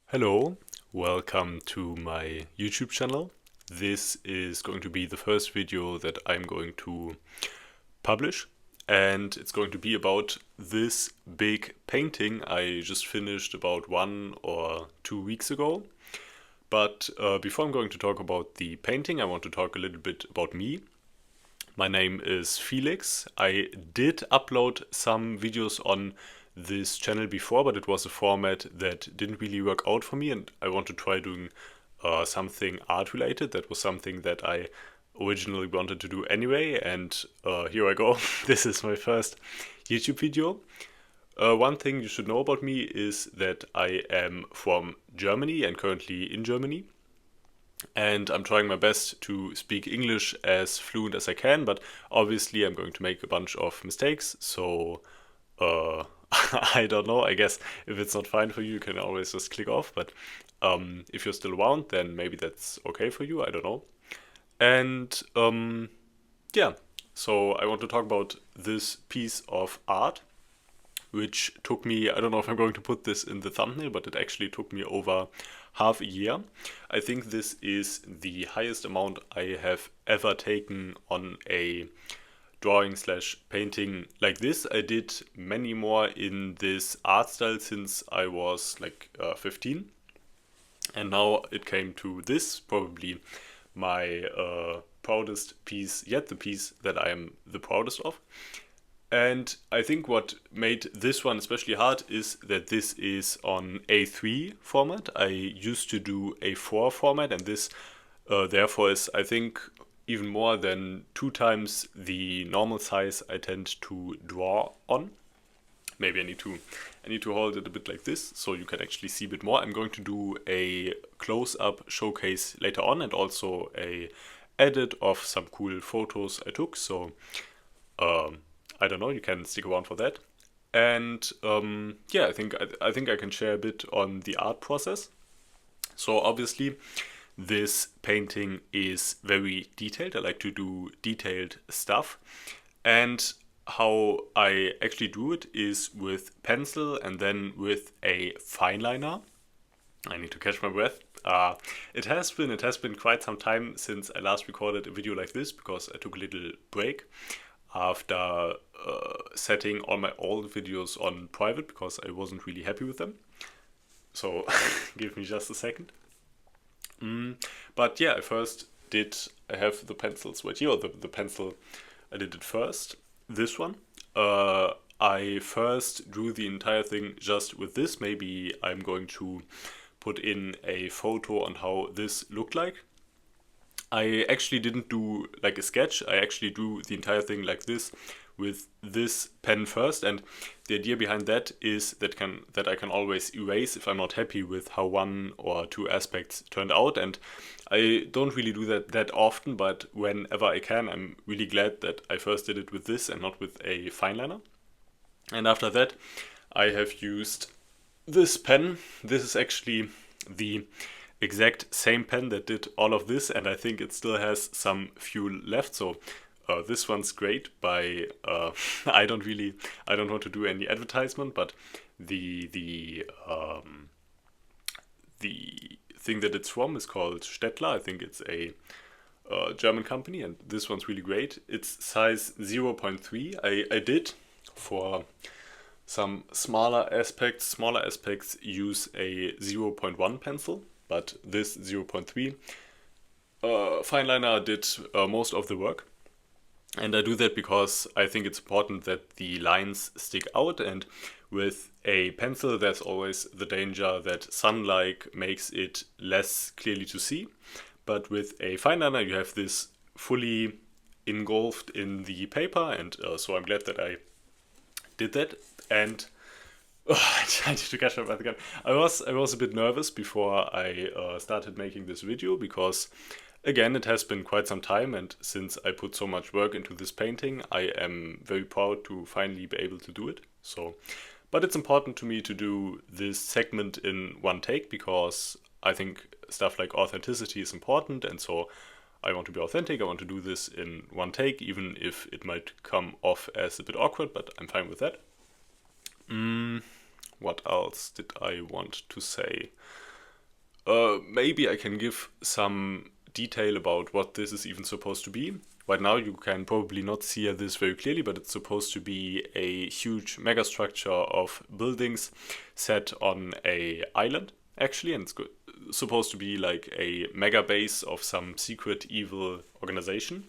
Hello, welcome to my YouTube channel. This is going to be the first video that I'm going to publish, and it's going to be about this big painting I just finished about 1 or 2 weeks ago. But before I'm going to talk about the painting, I want to talk a little bit about me. My name is Felix. I did upload some videos on this channel before, but it was a format that didn't really work out for me, and I want to try doing something art related. That was something that I originally wanted to do anyway, and here I go. This is my first YouTube video. One thing you should know about me is that I am from Germany and currently in Germany, and I'm trying my best to speak English as fluent as I can, but obviously I'm going to make a bunch of mistakes, so I don't know. I guess if it's not fine for you, you can always just click off, but if you're still around, then maybe that's okay for you, I don't know. And yeah, so I want to talk about this piece of art, which took me, I don't know if I'm going to put this in the thumbnail, but it actually took me over half a year. I think this is the highest amount I have ever taken on a drawing slash painting like this. I did many more in this art style since I was like 15. And now it came to this, probably my proudest piece yet, the piece that I am the proudest of. And I think what made this one especially hard is that this is on A3 format. I used to do A4 format, and this therefore is, I think, even more than 2 times the normal size I tend to draw on. Maybe I need to hold it a bit like this so you can actually see a bit more. I'm going to do a close-up showcase later on, and also a edit of some cool photos I took. So I don't know, you can stick around for that. And yeah, I think I can share a bit on the art process. So obviously, this painting is very detailed. I like to do detailed stuff, and how I actually do it is with pencil and then with a fineliner. I need to catch my breath. It has been quite some time since I last recorded a video like this, because I took a little break after setting all my old videos on private because I wasn't really happy with them. So give me just a second. But yeah, I have the pencils right here, or the pencil, I did it first. This one. I first drew the entire thing just with this. Maybe I'm going to put in a photo on how this looked like. I actually didn't do like a sketch. I actually drew the entire thing like this with this pen first, and the idea behind that is that I can always erase if I'm not happy with how 1 or 2 aspects turned out. And I don't really do that often, but whenever I can, I'm really glad that I first did it with this and not with a fineliner. And after that, I have used this pen. This is actually the exact same pen that did all of this, and I think it still has some fuel left. So this one's great. By I don't want to do any advertisement, but the thing that it's from is called Stettler. I think it's a German company, and this one's really great. It's size 0.3. I did for some smaller aspects use a 0.1 pencil, but this 0.3 fineliner did most of the work. And I do that because I think it's important that the lines stick out, and with a pencil there's always the danger that sunlight makes it less clearly to see. But with a fineliner you have this fully engulfed in the paper, and so I'm glad that I did that. And I need to catch my breath again. I was a bit nervous before I started making this video, because again, it has been quite some time, and since I put so much work into this painting, I am very proud to finally be able to do it. So, but it's important to me to do this segment in one take, because I think stuff like authenticity is important, and so I want to be authentic. I want to do this in one take, even if it might come off as a bit awkward, but I'm fine with that. What else did I want to say? Maybe I can give some detail about what this is even supposed to be. Right now you can probably not see this very clearly, but it's supposed to be a huge megastructure of buildings set on a island, actually, and it's supposed to be like a mega base of some secret evil organization.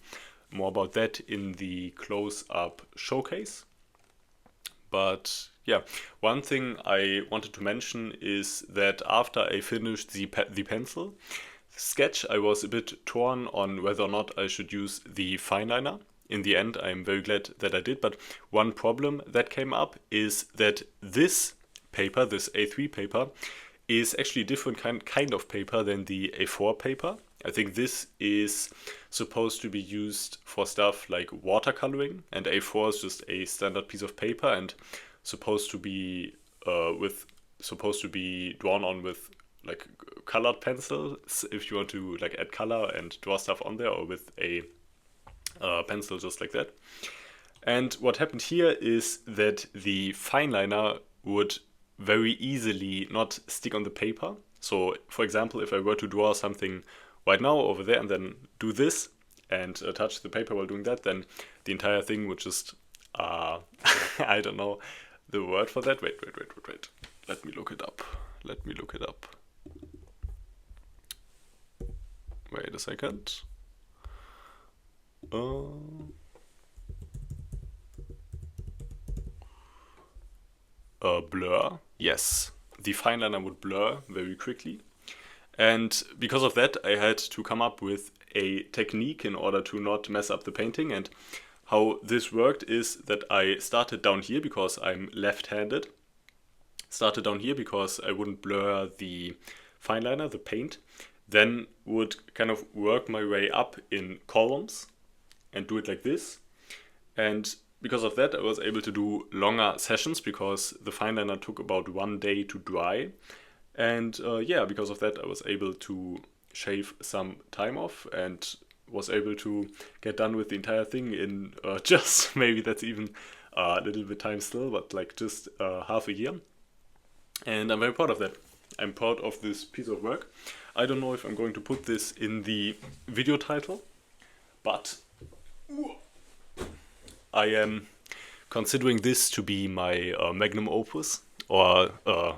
More about that in the close-up showcase. But yeah, one thing I wanted to mention is that after I finished the pencil sketch, I was a bit torn on whether or not I should use the fineliner. In the end, I'm very glad that I did, but one problem that came up is that this paper, this A3 paper, is actually a different kind of paper than the A4 paper. I think this is supposed to be used for stuff like watercoloring, and A4 is just a standard piece of paper and supposed to be drawn on with like colored pencils if you want to like add color and draw stuff on there, or with a pencil just like that. And what happened here is that the fineliner would very easily not stick on the paper. So for example, if I were to draw something right now over there and then do this and touch the paper while doing that, then the entire thing would just I don't know the word for that. Wait. Let me look it up. Wait a second. Blur. Yes, the fineliner would blur very quickly. And because of that, I had to come up with a technique in order to not mess up the painting. And how this worked is that I started down here because I'm left-handed. Started down here because I wouldn't blur the fineliner, the paint. Then would kind of work my way up in columns and do it like this. And because of that, I was able to do longer sessions because the fineliner took about 1 day to dry. And yeah, because of that, I was able to shave some time off and was able to get done with the entire thing in just, maybe that's even a little bit time still, but like just half a year. And I'm very proud of that. I'm proud of this piece of work. I don't know if I'm going to put this in the video title, but I am considering this to be my Magnum Opus, or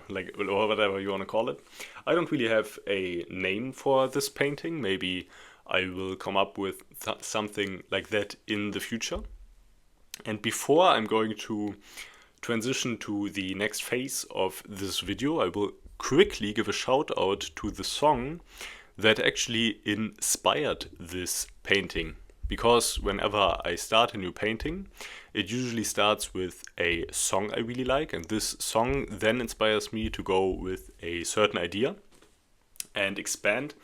whatever you want to call it. I don't really have a name for this painting. Maybe I will come up with something like that in the future. And before I'm going to transition to the next phase of this video, I will quickly give a shout out to the song that actually inspired this painting. Because whenever I start a new painting, it usually starts with a song I really like, and this song then inspires me to go with a certain idea and expand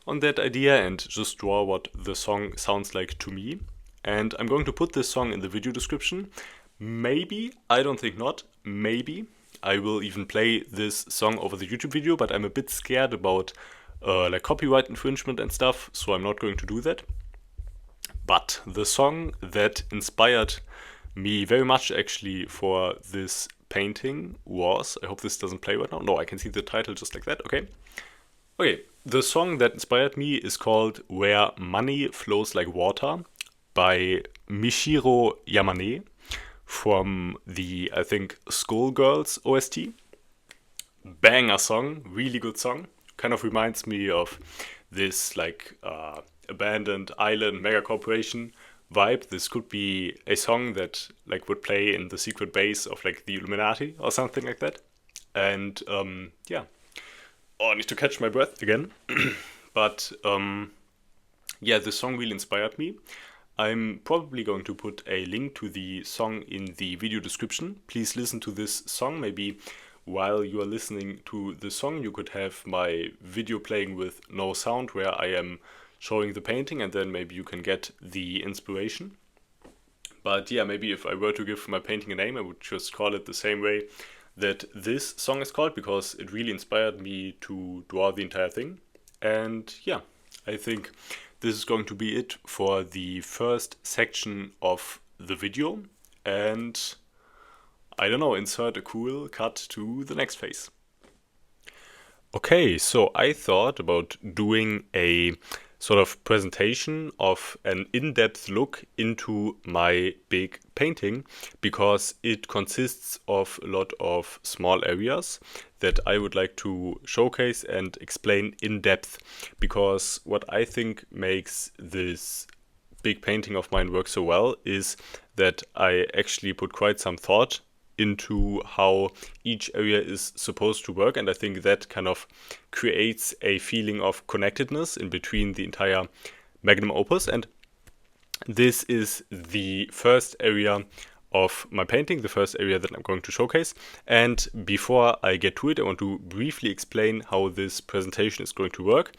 on that idea and just draw what the song sounds like to me. And I'm going to put this song in the video description. Maybe, I don't think not, maybe I will even play this song over the YouTube video, but I'm a bit scared about like copyright infringement and stuff, so I'm not going to do that. But the song that inspired me very much actually for this painting was, I hope this doesn't play right now. No, I can see the title just like that. Okay. Okay, the song that inspired me is called Where Money Flows Like Water by Michiru Yamane from the, I think, Skullgirls OST. Banger song, really good song. Kind of reminds me of this like abandoned island mega corporation vibe. This could be a song that like would play in the secret base of like the Illuminati or something like that. And yeah. Oh, I need to catch my breath again. But yeah, this song really inspired me. I'm probably going to put a link to the song in the video description. Please listen to this song. Maybe while you are listening to the song, you could have my video playing with no sound where I am showing the painting, and then maybe you can get the inspiration. But yeah, maybe if I were to give my painting a name, I would just call it the same way that this song is called, because it really inspired me to draw the entire thing. And yeah, I think this is going to be it for the first section of the video. And I don't know, insert a cool cut to the next phase. Okay, so I thought about doing a sort of presentation of an in-depth look into my big painting because it consists of a lot of small areas that I would like to showcase and explain in depth, because what I think makes this big painting of mine work so well is that I actually put quite some thought into how each area is supposed to work, and I think that kind of creates a feeling of connectedness in between the entire Magnum opus. And this is the first area of my painting, the first area that I'm going to showcase. And before I get to it, I want to briefly explain how this presentation is going to work.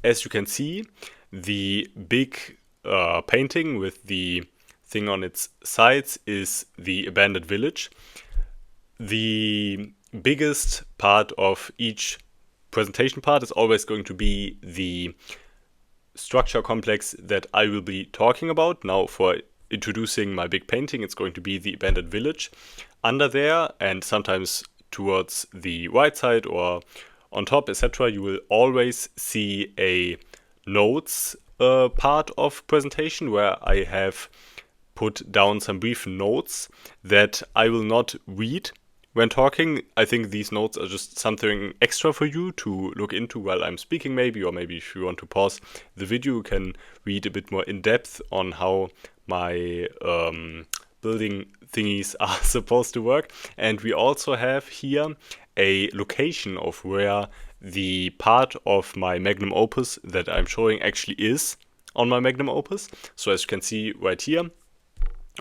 As you can see, the big painting with the thing on its sides is the abandoned village. The biggest part of each presentation part is always going to be the structure complex that I will be talking about. Now, for introducing my big painting, it's going to be the abandoned village. Under there, and sometimes towards the right side or on top, etc., you will always see a notes part of presentation where I have put down some brief notes that I will not read when talking. I think these notes are just something extra for you to look into while I'm speaking, maybe, or maybe if you want to pause the video, you can read a bit more in depth on how my building thingies are supposed to work. And we also have here a location of where the part of my Magnum opus that I'm showing actually is on my Magnum opus. So as you can see right here,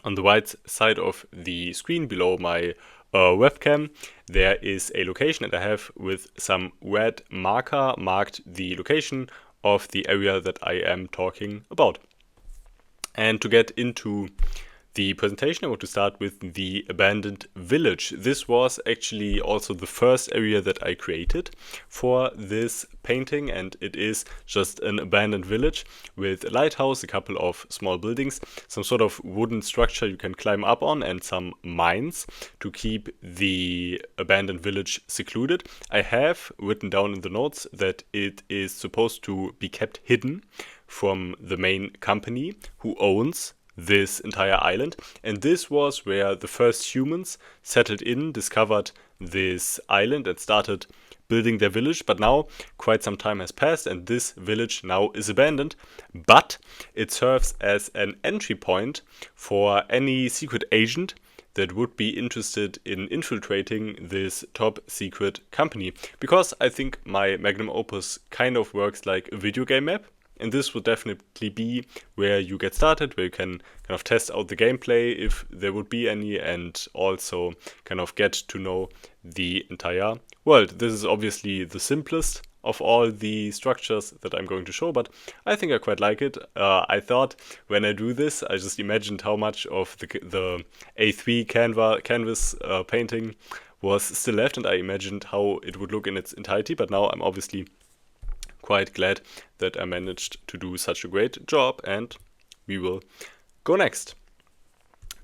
on the right side of the screen below my webcam, there is a location, and I have with some red marker marked the location of the area that I am talking about. And to get into the presentation, I want to start with the abandoned village. This was actually also the first area that I created for this painting, and it is just an abandoned village with a lighthouse, a couple of small buildings, some sort of wooden structure you can climb up on, and some mines to keep the abandoned village secluded. I have written down in the notes that it is supposed to be kept hidden from the main company who owns this entire island, and this was where the first humans settled in, discovered this island, and started building their village. But now quite some time has passed, and this village now is abandoned, but it serves as an entry point for any secret agent that would be interested in infiltrating this top secret company, because I think my Magnum opus kind of works like a video game map. And this would definitely be where you get started, where you can kind of test out the gameplay if there would be any, and also kind of get to know the entire world. This is obviously the simplest of all the structures that I'm going to show, but I think I quite like it. I thought when I do this, I just imagined how much of the A3 canvas painting was still left, and I imagined how it would look in its entirety, but now I'm obviously quite glad that I managed to do such a great job, and we will go next.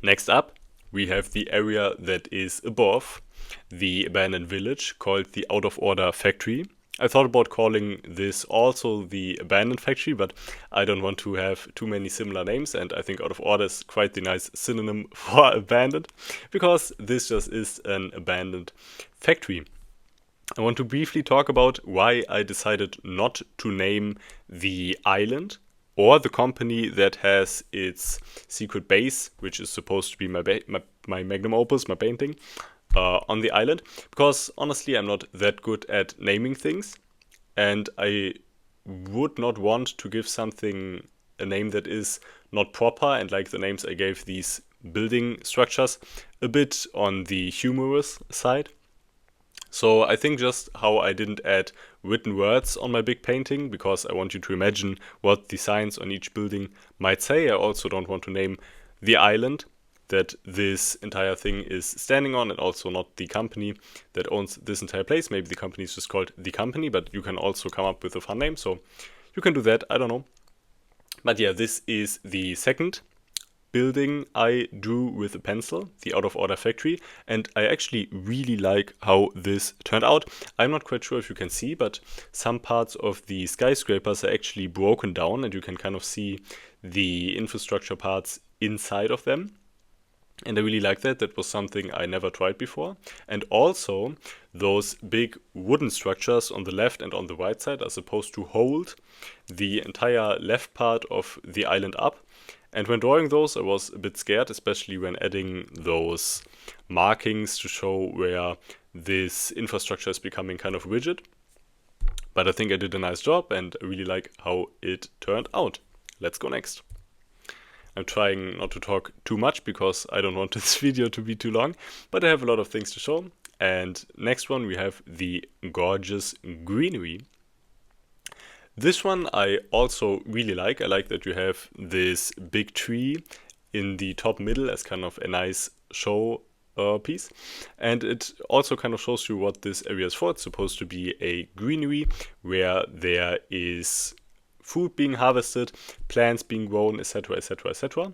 Next up, we have the area that is above the abandoned village, called the Out of Order Factory. I thought about calling this also the Abandoned Factory, but I don't want to have too many similar names, and I think Out of Order is quite the nice synonym for abandoned, because this just is an abandoned factory. I want to briefly talk about why I decided not to name the island or the company that has its secret base, which is supposed to be my Magnum opus, my painting, on the island. Because honestly, I'm not that good at naming things, and I would not want to give something a name that is not proper, and like the names I gave these building structures, a bit on the humorous side. So I think just how I didn't add written words on my big painting, because I want you to imagine what the signs on each building might say. I also don't want to name the island that this entire thing is standing on, and also not the company that owns this entire place. Maybe the company is just called The Company, but you can also come up with a fun name, so you can do that, I don't know. But yeah, this is the second building I drew with a pencil, the Out of Order Factory, and I actually really like how this turned out. I'm not quite sure if you can see, but some parts of the skyscrapers are actually broken down, and you can kind of see the infrastructure parts inside of them. And I really like that. That was something I never tried before. And also, those big wooden structures on the left and on the right side are supposed to hold the entire left part of the island up. And when drawing those, I was a bit scared, especially when adding those markings to show where this infrastructure is becoming kind of rigid. But I think I did a nice job, and I really like how it turned out. Let's go next. I'm trying not to talk too much because I don't want this video to be too long, but I have a lot of things to show. And next one, we have the gorgeous greenery. This one I also really like. I like that you have this big tree in the top middle as kind of a nice show piece. And it also kind of shows you what this area is for. It's supposed to be a greenery where there is food being harvested, plants being grown, etc., etc., etc.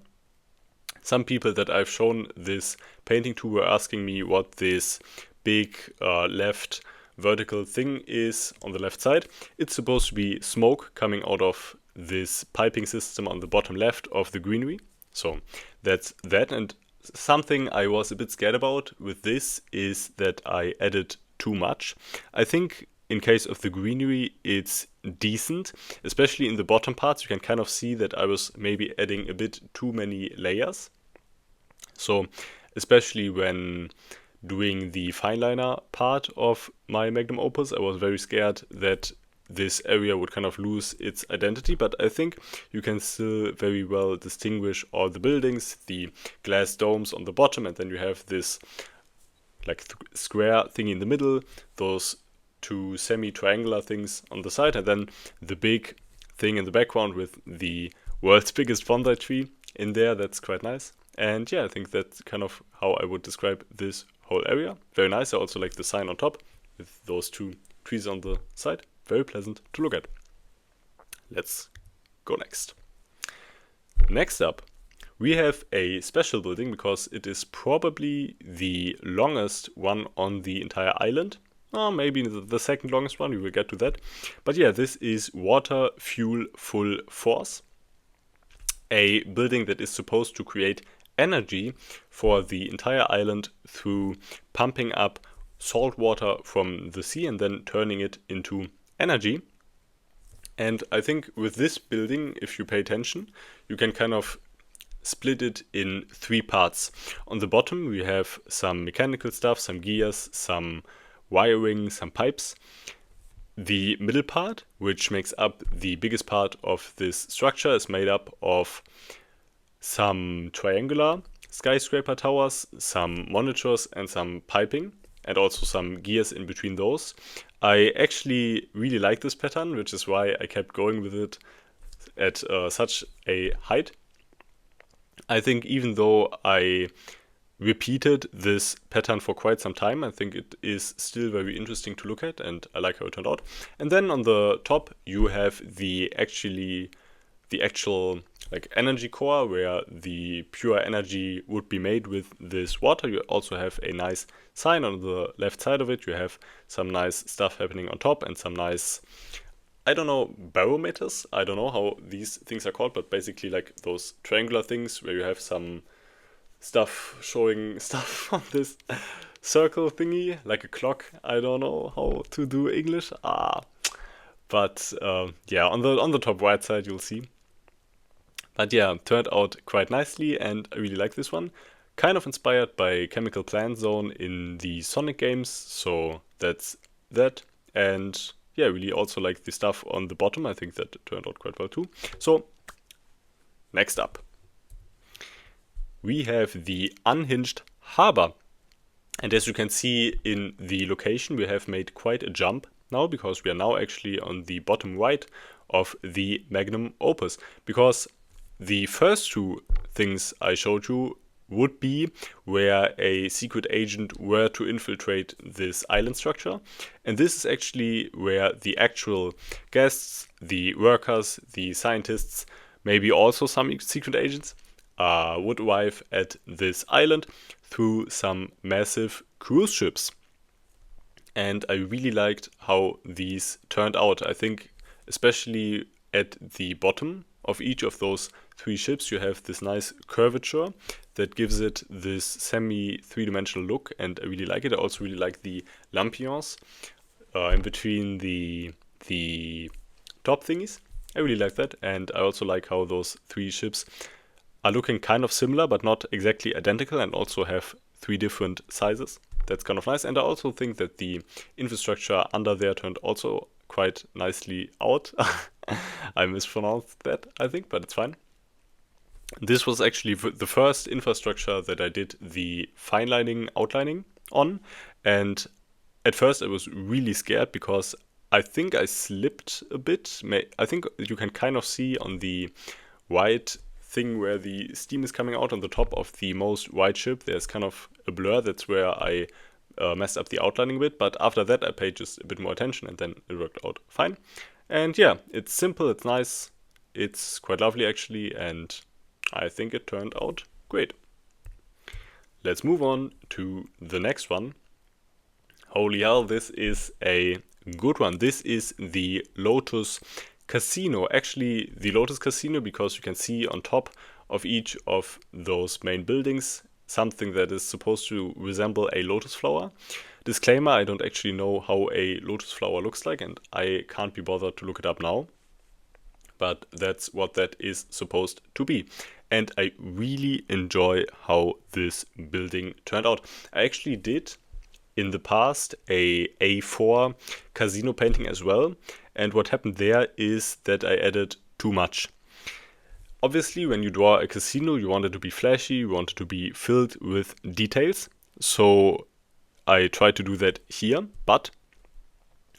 Some people that I've shown this painting to were asking me what this big left vertical thing is on the left side. It's supposed to be smoke coming out of this piping system on the bottom left of the greenery. So that's that. And something I was a bit scared about with this is that I added too much. I think in case of the greenery, it's decent, especially in the bottom parts. You can kind of see that I was maybe adding a bit too many layers. So especially when doing the fineliner part of my Magnum Opus, I was very scared that this area would kind of lose its identity, but I think you can still very well distinguish all the buildings, the glass domes on the bottom, and then you have this like square thing in the middle, those two semi-triangular things on the side, and then the big thing in the background with the world's biggest bonsai tree in there. That's quite nice. And yeah, I think that's kind of how I would describe this whole area. Very nice. I also like the sign on top with those two trees on the side. Very pleasant to look at. Let's go next. Next up, we have a special building because it is probably the longest one on the entire island. Maybe the second longest one, we will get to that. But yeah, this is Water Fuel Full Force. A building that is supposed to create energy for the entire island through pumping up salt water from the sea and then turning it into energy. And I think with this building, if you pay attention, you can kind of split it in three parts. On the bottom, we have some mechanical stuff, some gears, some wiring, some pipes. The middle part, which makes up the biggest part of this structure, is made up of some triangular skyscraper towers, some monitors, and some piping, and also some gears in between those. I actually really like this pattern, which is why I kept going with it at such a height. I think even though I repeated this pattern for quite some time, I think it is still very interesting to look at, and I like how it turned out. And then on the top you have the actual like energy core where the pure energy would be made with this water. You also have a nice sign on the left side of it. You have some nice stuff happening on top and some nice, I don't know, barometers. I don't know how these things are called, but basically like those triangular things where you have some stuff showing stuff on this circle thingy, like a clock. I don't know how to do English. But yeah, on the top right side you'll see. But yeah, turned out quite nicely, and I really like this one. Kind of inspired by Chemical Plant Zone in the Sonic games, so that's that. And yeah, really also like the stuff on the bottom. I think that turned out quite well too. So next up, we have the unhinged harbor. And as you can see in the location, we have made quite a jump now, because we are now actually on the bottom right of the Magnum Opus. Because the first two things I showed you would be where a secret agent were to infiltrate this island structure. And this is actually where the actual guests, the workers, the scientists, maybe also some secret agents, would arrive at this island through some massive cruise ships. And I really liked how these turned out. I think especially at the bottom of each of those 3 ships you have this nice curvature that gives it this semi three-dimensional look, and I really like it. I also really like the lampions in between the top thingies. I really like that, and I also like how those 3 ships are looking kind of similar but not exactly identical, and also have 3 different sizes. That's kind of nice, and I also think that the infrastructure under there turned also quite nicely out. I mispronounced that, I think, but it's fine. This was actually the first infrastructure that I did the finelining outlining on, and at first I was really scared because I think I slipped a bit. I think you can kind of see on the white thing where the steam is coming out on the top of the most white ship, there's kind of a blur. That's where I messed up the outlining a bit, but after that I paid just a bit more attention and then it worked out fine. And yeah, it's simple, it's nice, it's quite lovely actually, and I think it turned out great. Let's move on to the next one. Holy hell, this is a good one. This is the Lotus Casino. Actually, the Lotus Casino, because you can see on top of each of those main buildings something that is supposed to resemble a lotus flower. Disclaimer, I don't actually know how a lotus flower looks like, and I can't be bothered to look it up now. But that's what that is supposed to be. And I really enjoy how this building turned out. I actually did in the past a A4 casino painting as well. And what happened there is that I added too much. Obviously, when you draw a casino, you want it to be flashy, you want it to be filled with details. So I tried to do that here, but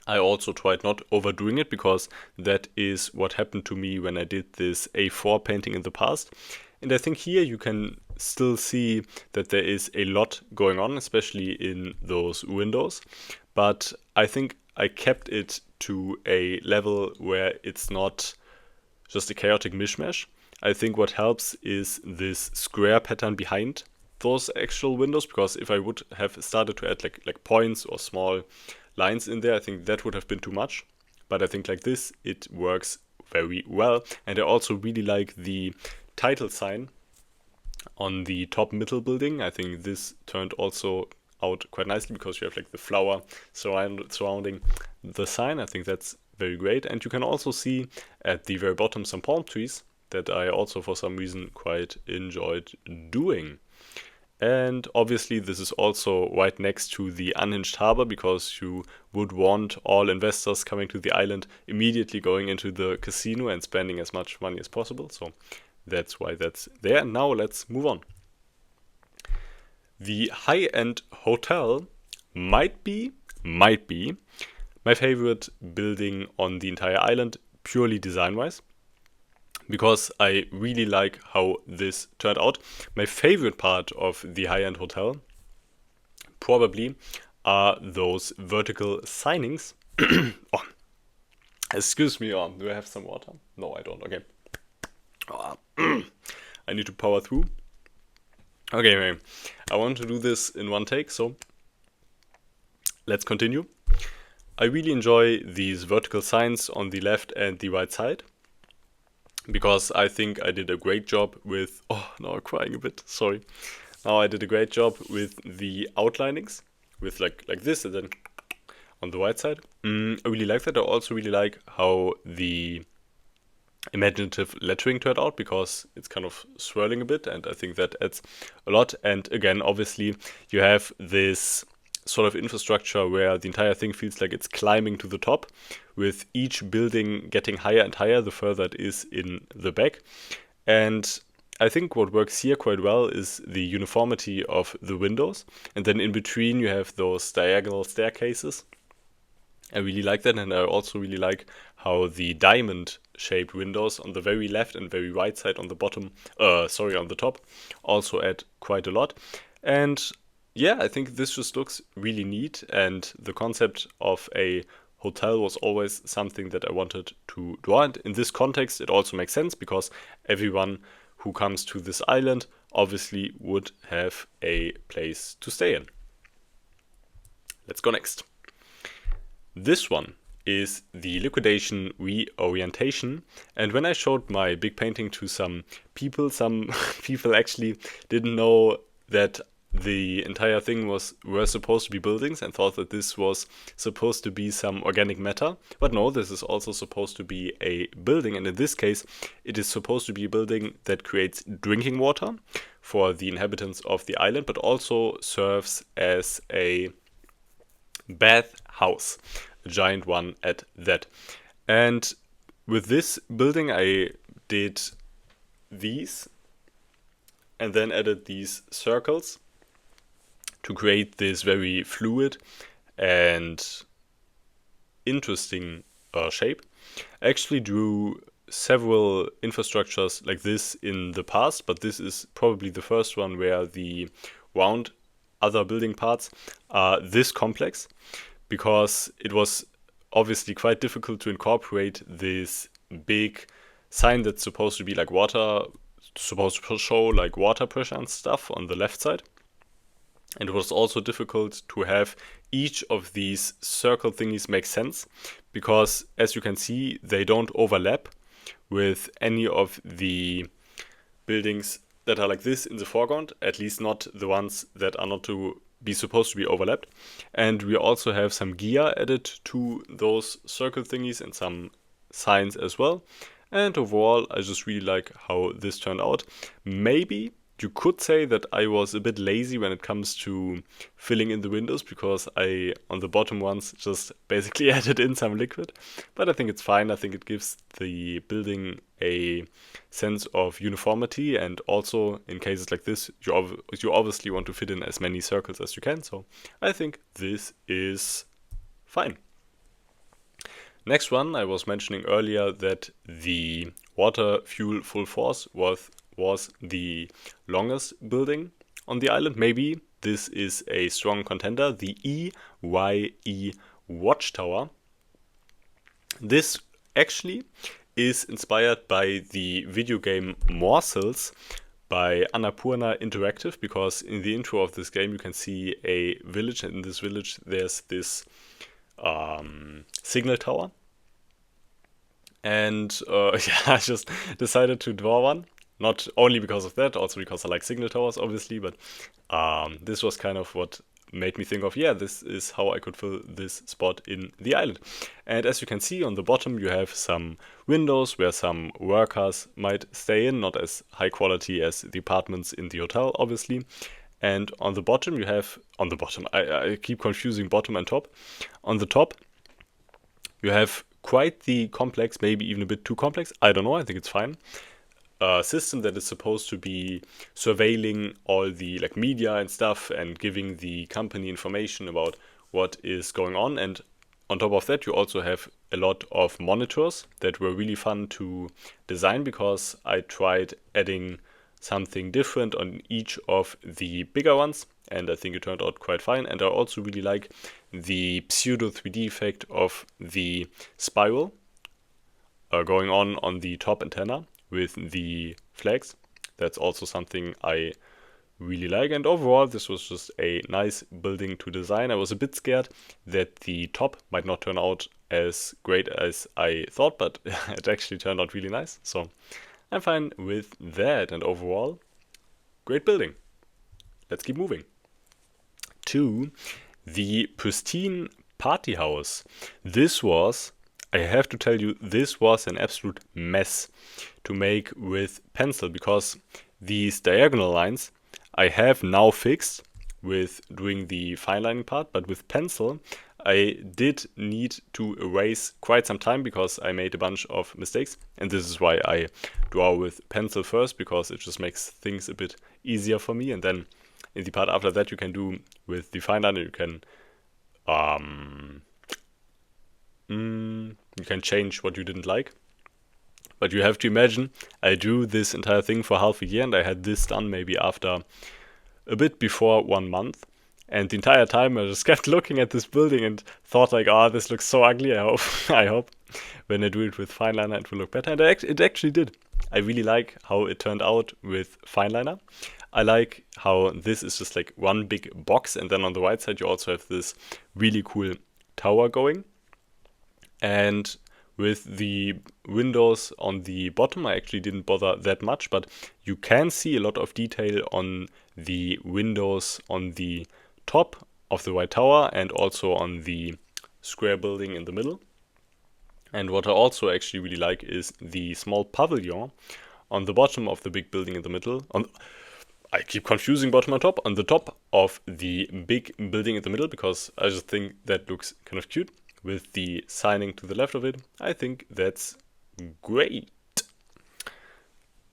I also tried not overdoing it, because that is what happened to me when I did this A4 painting in the past. And I think here you can still see that there is a lot going on, especially in those windows. But I think I kept it to a level where it's not just a chaotic mishmash. I think what helps is this square pattern behind those actual windows, because if I would have started to add like points or small lines in there, I think that would have been too much. But I think like this, it works very well. And I also really like the title sign on the top middle building. I think this turned also out quite nicely, because you have like the flower surrounding the sign. I think that's very great. And you can also see at the very bottom some palm trees that I also for some reason quite enjoyed doing. And obviously this is also right next to the unhinged harbor, because you would want all investors coming to the island immediately going into the casino and spending as much money as possible. So that's why that's there. And now let's move on. The high-end hotel might be my favorite building on the entire island, purely design-wise, because I really like how this turned out. My favorite part of the high-end hotel probably are those vertical signings. Oh, excuse me, do I have some water? No, I don't. Okay. I need to power through. Okay, I want to do this in one take, so let's continue. I really enjoy these vertical signs on the left and the right side, because I think I did a great job with... Oh, now I'm crying a bit, sorry. Now I did a great job with the outlinings, with like this, and then on the right side. I really like that. I also really like how the imaginative lettering turned out, because it's kind of swirling a bit, and I think that adds a lot. And again, obviously, you have this sort of infrastructure where the entire thing feels like it's climbing to the top, with each building getting higher and higher the further it is in the back. And I think what works here quite well is the uniformity of the windows, and then in between you have those diagonal staircases. I really like that, and I also really like how the diamond-shaped windows on the very left and very right side on the bottom, on the top, also add quite a lot. And yeah, I think this just looks really neat, and the concept of a hotel was always something that I wanted to draw. And in this context, it also makes sense, because everyone who comes to this island obviously would have a place to stay in. Let's go next. This one is the liquidation reorientation, and when I showed my big painting to some people actually didn't know that the entire thing were supposed to be buildings and thought that this was supposed to be some organic matter. But no, this is also supposed to be a building, and in this case it is supposed to be a building that creates drinking water for the inhabitants of the island, but also serves as a bath house, a giant one at that. And with this building I did these and then added these circles to create this very fluid and interesting shape. I actually drew several infrastructures like this in the past, but this is probably the first one where the round other building parts are this complex, because it was obviously quite difficult to incorporate this big sign that's supposed to be like water, supposed to show like water pressure and stuff on the left side. And it was also difficult to have each of these circle thingies make sense, because as you can see, they don't overlap with any of the buildings that are like this in the foreground, at least not the ones that are not to be supposed to be overlapped. And we also have some gear added to those circle thingies and some signs as well. And overall, I just really like how this turned out. Maybe you could say that I was a bit lazy when it comes to filling in the windows, because I, on the bottom ones, just basically added in some liquid. But I think it's fine. I think it gives the building a sense of uniformity, and also in cases like this, you obviously want to fit in as many circles as you can. So I think this is fine. Next one, I was mentioning earlier that the water fuel full force was the longest building on the island. Maybe this is a strong contender, the EYE Watchtower. This actually is inspired by the video game Morsels by Annapurna Interactive, because in the intro of this game you can see a village, and in this village there's this signal tower. And I just decided to draw one. Not only because of that, also because I like signal towers, obviously, but this was kind of what made me think of, yeah, this is how I could fill this spot in the island. And as you can see on the bottom, you have some windows where some workers might stay in, not as high quality as the apartments in the hotel, obviously. And on the bottom, you have, I keep confusing bottom and top. On the top, you have quite the complex, maybe even a bit too complex, I don't know, I think it's fine, system that is supposed to be surveilling all the like media and stuff and giving the company information about what is going on. And on top of that, you also have a lot of monitors that were really fun to design, because I tried adding something different on each of the bigger ones, and I think it turned out quite fine. And I also really like the pseudo 3D effect of the spiral going on the top antenna with the flags. That's also something I really like. And overall, this was just a nice building to design. I was a bit scared that the top might not turn out as great as I thought, but it actually turned out really nice. So I'm fine with that. And overall, great building. Let's keep moving to the pristine party house. This was, I have to tell you, this was an absolute mess to make with pencil, because these diagonal lines I have now fixed with doing the finelining part, but with pencil I did need to erase quite some time because I made a bunch of mistakes, and this is why I draw with pencil first, because it just makes things a bit easier for me. And then in the part after that you can do with the fineliner, you can change what you didn't like. But you have to imagine, I drew this entire thing for half a year, and I had this done maybe after a bit before 1 month. And the entire time I just kept looking at this building and thought like, oh, this looks so ugly. I hope when I do it with fineliner it will look better. And it actually did. I really like how it turned out with fineliner. I like how this is just like one big box, and then on the right side you also have this really cool tower going. And with the windows on the bottom, I actually didn't bother that much, but you can see a lot of detail on the windows on the top of the white tower and also on the square building in the middle. And what I also actually really like is the small pavilion on the bottom of the big building in the middle. I keep confusing bottom and top. On the top of the big building in the middle, because I just think that looks kind of cute with the signing to the left of it. I think that's great.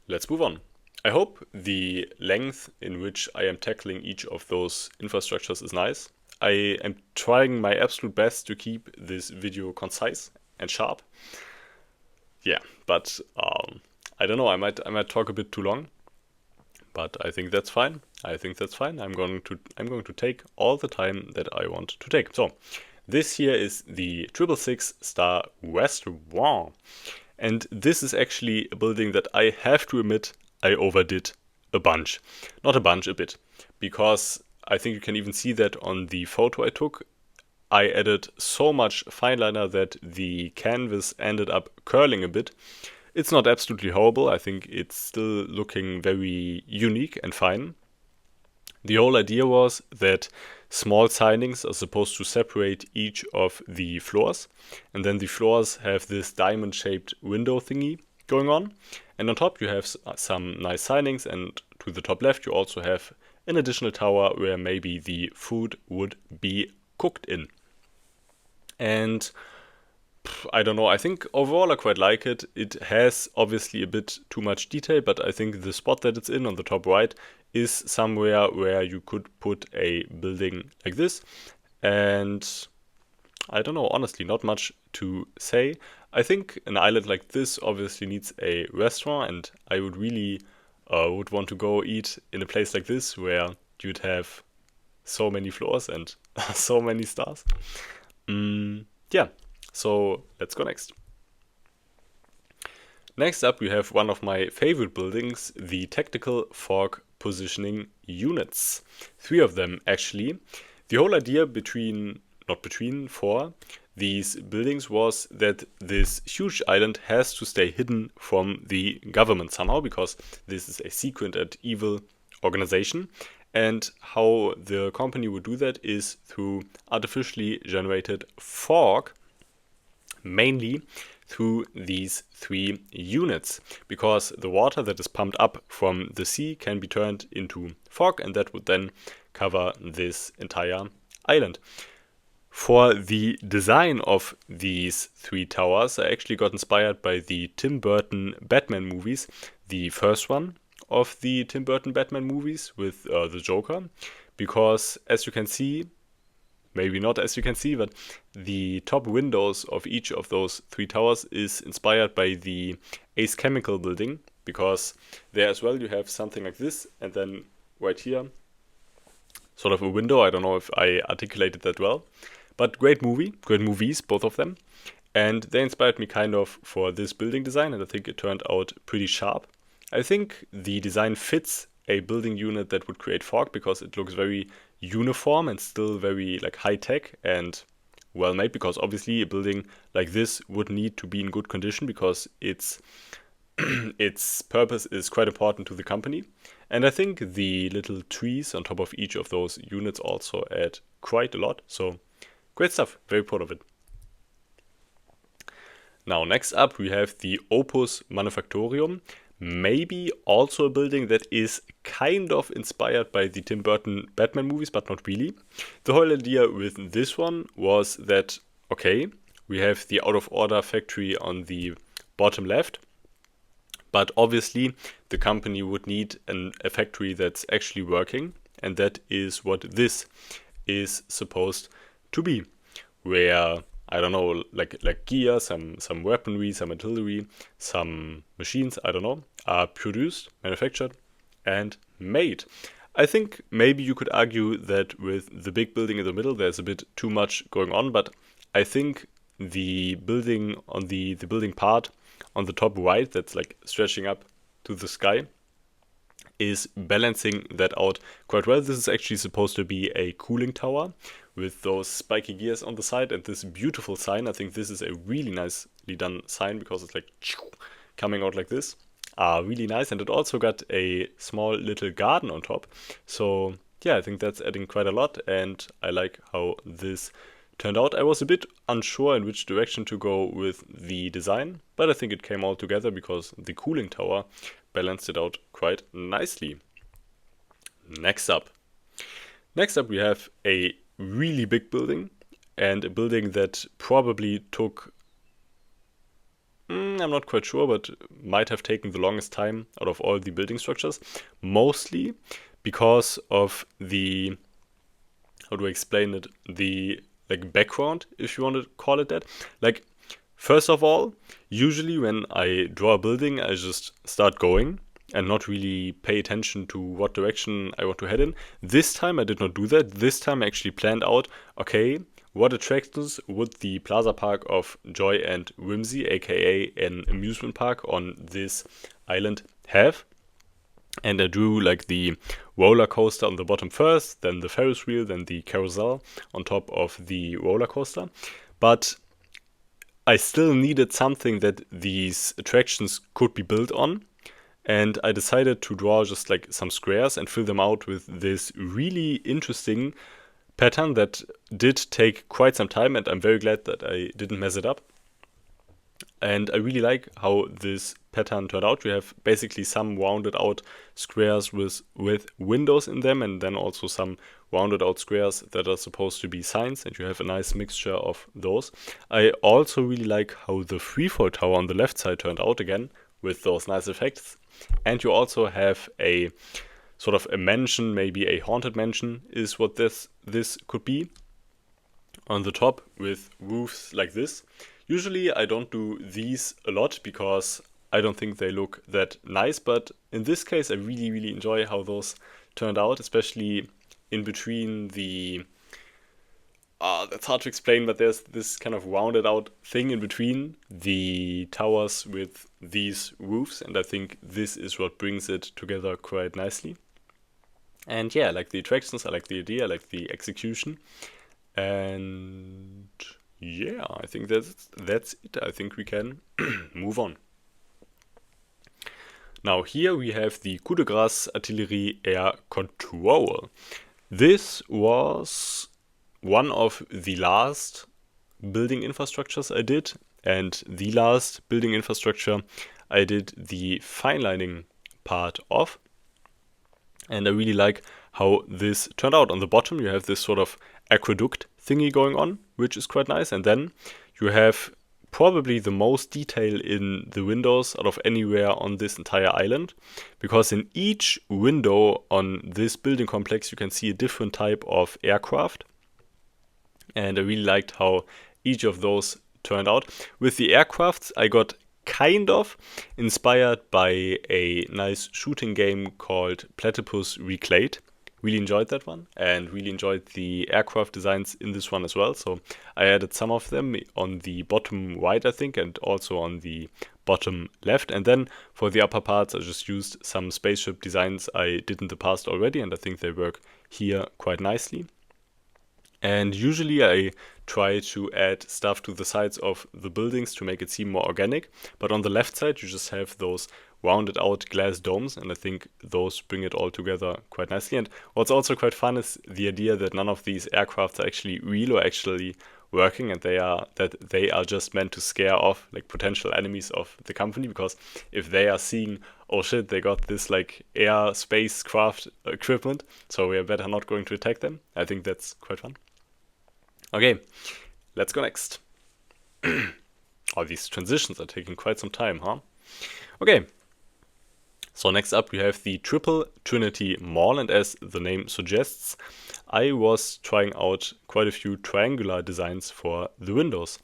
Let's move on. I hope the length in which I am tackling each of those infrastructures is nice. I am trying my absolute best to keep this video concise and sharp. Yeah, but I don't know. I might talk a bit too long, but I think that's fine. I'm going to take all the time that I want to take. So this here is the 666 Star Restaurant, and this is actually a building that I have to admit I overdid a bunch. Not a bunch, a bit, because I think you can even see that on the photo I took. I added so much fineliner that the canvas ended up curling a bit. It's not absolutely horrible. I think it's still looking very unique and fine. The whole idea was that small signings are supposed to separate each of the floors, and then the floors have this diamond-shaped window thingy going on, and on top you have some nice signings, and to the top left you also have an additional tower where maybe the food would be cooked in. And I don't know, I think overall I quite like it. It has obviously a bit too much detail, but I think the spot that it's in on the top right is somewhere where you could put a building like this. And I don't know, honestly, not much to say. I think an island like this obviously needs a restaurant, and I would really would want to go eat in a place like this where you'd have so many floors and so many stars. Yeah, so let's go next. Next up we have one of my favorite buildings, the Tactical Fork Positioning Units. 3 of them actually. The whole idea for these buildings was that this huge island has to stay hidden from the government somehow, because this is a secret and evil organization. And how the company would do that is through artificially generated fog, mainly through these 3 units, because the water that is pumped up from the sea can be turned into fog, and that would then cover this entire island. For the design of these 3 towers, I actually got inspired by the Tim Burton Batman movies. The first one of the Tim Burton Batman movies with the Joker, because as you can see, maybe not as you can see, but the top windows of each of those 3 towers is inspired by the Ace Chemical building, because there as well you have something like this, and then right here sort of a window. I don't know if I articulated that well, but great movies, both of them, and they inspired me kind of for this building design, and I think it turned out pretty sharp. I think the design fits a building unit that would create fog, because it looks very uniform and still very like high tech and well made, because obviously a building like this would need to be in good condition, because its purpose is quite important to the company. And I think the little trees on top of each of those units also add quite a lot. So great stuff, very proud of it. Now next up we have the Opus Manufactorium. Maybe also a building that is kind of inspired by the Tim Burton Batman movies, but not really. The whole idea with this one was that, okay, we have the out of order factory on the bottom left, but obviously the company would need a factory that's actually working, and that is what this is supposed to be, where I don't know, like gear, some weaponry, some artillery, some machines, I don't know, are produced, manufactured, and made. I think maybe you could argue that with the big building in the middle, there's a bit too much going on, but I think the building on the building part on the top right that's like stretching up to the sky is balancing that out quite well. This is actually supposed to be a cooling tower with those spiky gears on the side and this beautiful sign. I think this is a really nicely done sign because it's like coming out like this. Really nice, and it also got a small little garden on top. So yeah, I think that's adding quite a lot, and I like how this turned out. I was a bit unsure in which direction to go with the design, but I think it came all together because the cooling tower balanced it out quite nicely. Next up we have a really big building, and a building that probably took, I'm not quite sure, but might have taken the longest time out of all the building structures, mostly because of the, how do I explain it, the like background, if you want to call it that. Like, first of all, usually when I draw a building, I just start going and not really pay attention to what direction I want to head in. This time I did not do that. This time I actually planned out, okay, what attractions would the Plaza Park of Joy and Whimsy, aka an amusement park on this island, have? And I drew like the roller coaster on the bottom first, then the Ferris wheel, then the carousel on top of the roller coaster. But I still needed something that these attractions could be built on. And I decided to draw just like some squares and fill them out with this really interesting pattern that did take quite some time, and I'm very glad that I didn't mess it up. And I really like how this pattern turned out. You have basically some rounded out squares with windows in them, and then also some rounded out squares that are supposed to be signs, and you have a nice mixture of those. I also really like how the freefall tower on the left side turned out again with those nice effects. And you also have a sort of a mansion, maybe a haunted mansion is what this could be, on the top with roofs like this. Usually I don't do these a lot because I don't think they look that nice, but in this case I really enjoy how those turned out, especially in between the that's hard to explain, but there's this kind of rounded out thing in between the towers with these roofs, and I think this is what brings it together quite nicely. And yeah, I like the attractions, I like the idea, I like the execution, and yeah, I think that's it. I think we can move on. Now here we have the Coup de Grâce Artillery Air Control. This was one of the last building infrastructures I did, and the last building infrastructure I did the finelining part of. And I really like how this turned out. On the bottom you have this sort of aqueduct thingy going on, which is quite nice, and then you have probably the most detail in the windows out of anywhere on this entire island, because in each window on this building complex you can see a different type of aircraft. And I really liked how each of those turned out. With the aircrafts, I got kind of inspired by a nice shooting game called Platypus Reclade. Really enjoyed that one, and really enjoyed the aircraft designs in this one as well. So I added some of them on the bottom right, I think, and also on the bottom left. And then for the upper parts, I just used some spaceship designs I did in the past already, and I think they work here quite nicely. And usually I try to add stuff to the sides of the buildings to make it seem more organic. But on the left side, you just have those rounded out glass domes, and I think those bring it all together quite nicely. And what's also quite fun is the idea that none of these aircrafts are actually real or actually working, and they are just meant to scare off like potential enemies of the company, because if they are seeing, oh shit, they got this like air spacecraft equipment, so we are better not going to attack them. I think that's quite fun. Okay, let's go next. Oh, these transitions are taking quite some time, huh? Okay, so next up we have the Triple Trinity Mall, and as the name suggests, I was trying out quite a few triangular designs for the windows.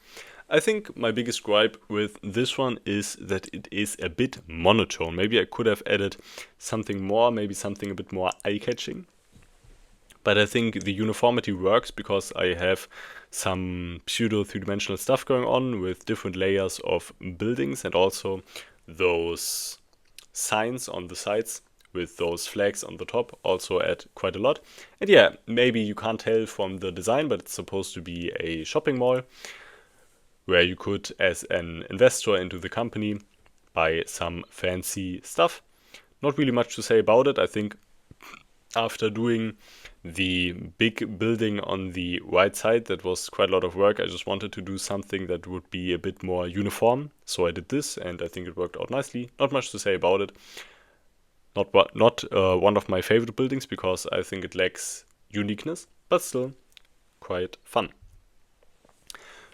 I think my biggest gripe with this one is that it is a bit monotone. Maybe I could have added something more, maybe something a bit more eye-catching. But I think the uniformity works because I have some pseudo three-dimensional stuff going on with different layers of buildings, and also those signs on the sides with those flags on the top also add quite a lot. And yeah, maybe you can't tell from the design, but it's supposed to be a shopping mall where you could, as an investor into the company, buy some fancy stuff. Not really much to say about it. I think after doing the big building on the right side, that was quite a lot of work. I just wanted to do something that would be a bit more uniform. So I did this, and I think it worked out nicely. Not much to say about it. Not one of my favorite buildings because I think it lacks uniqueness, but still quite fun.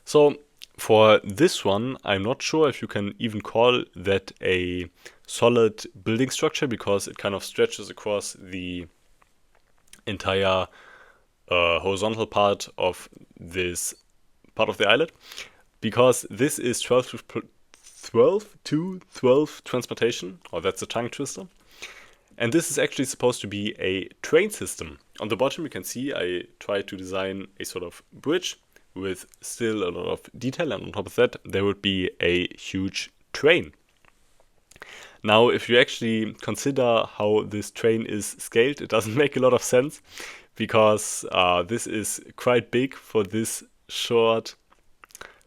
So for this one, I'm not sure if you can even call that a solid building structure because it kind of stretches across the entire horizontal part of this part of the islet, because this is 12 to 12 transportation, or that's a tongue twister. And this is actually supposed to be a train system. On the bottom you can see I tried to design a sort of bridge with still a lot of detail, and on top of that there would be a huge train. Now, if you actually consider how this train is scaled, it doesn't make a lot of sense, because this is quite big for this short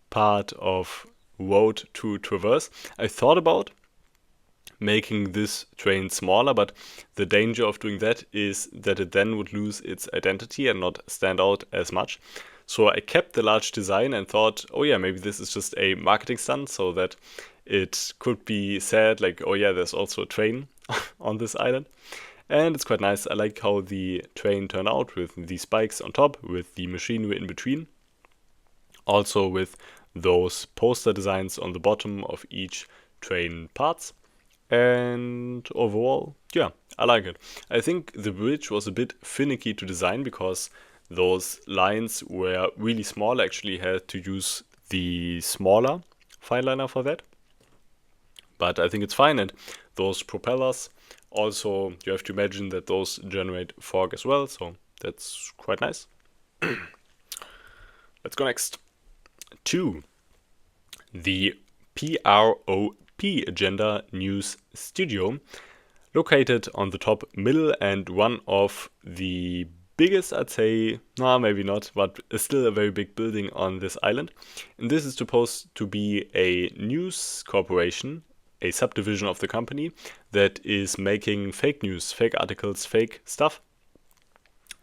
part of road to traverse. I thought about making this train smaller, but the danger of doing that is that it then would lose its identity and not stand out as much. So I kept the large design and thought, oh yeah, maybe this is just a marketing stunt so that it could be said like, oh yeah, there's also a train on this island. And it's quite nice. I like how the train turned out with the spikes on top, with the machinery in between. Also with those poster designs on the bottom of each train parts. And overall, yeah, I like it. I think the bridge was a bit finicky to design because those lines were really small. I actually had to use the smaller fineliner for that. But I think it's fine. And those propellers, also, you have to imagine that those generate fog as well. So that's quite nice. Let's go next. 2. The PROP Agenda News Studio, located on the top middle and one of the biggest, I'd say, maybe not, but still a very big building on this island. And this is supposed to be a news corporation, a subdivision of the company that is making fake news, fake articles, fake stuff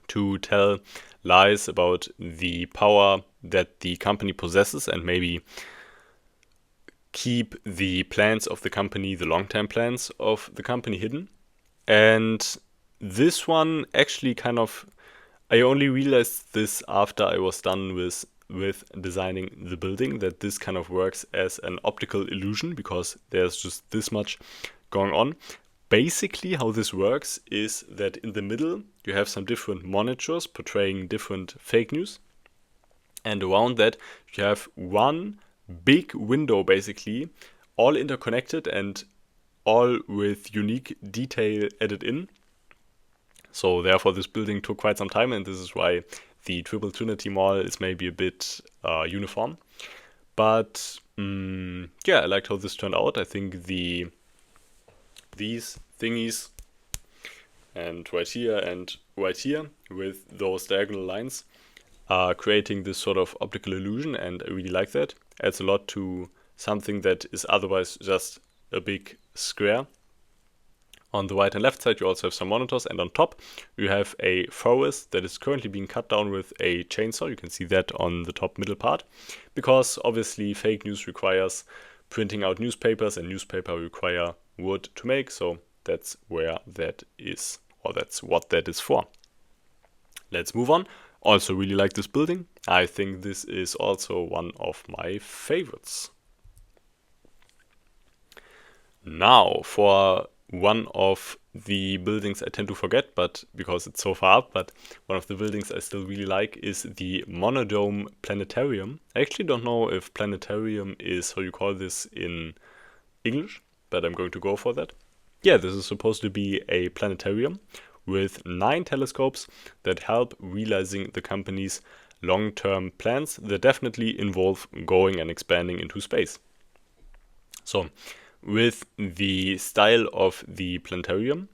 to tell lies about the power that the company possesses and maybe keep the plans of the company, the long-term plans of the company hidden. And this one actually kind of, I only realized this after I was done with designing the building, that this kind of works as an optical illusion because there's just this much going on. Basically how this works is that in the middle you have some different monitors portraying different fake news, and around that you have one big window, basically all interconnected and all with unique detail added in. So therefore this building took quite some time, and this is why the Triple Trinity Mall is maybe a bit uniform. But yeah, I liked how this turned out. I think these thingies and right here with those diagonal lines are creating this sort of optical illusion, and I really like that. Adds a lot to something that is otherwise just a big square. On the right and left side you also have some monitors, and on top you have a forest that is currently being cut down with a chainsaw. You can see that on the top middle part, because obviously fake news requires printing out newspapers, and newspaper require wood to make, so that's where that is, or that's what that is for. Let's move on. Also really like this building. I think this is also one of my favorites. Now for one of the buildings I tend to forget, but because it's so far up, but one of the buildings I still really like is the Monodome Planetarium. I actually don't know if planetarium is how you call this in English, but I'm going to go for that. Yeah, this is supposed to be a planetarium with 9 telescopes that help realizing the company's long-term plans that definitely involve going and expanding into space. So, with the style of the planetarium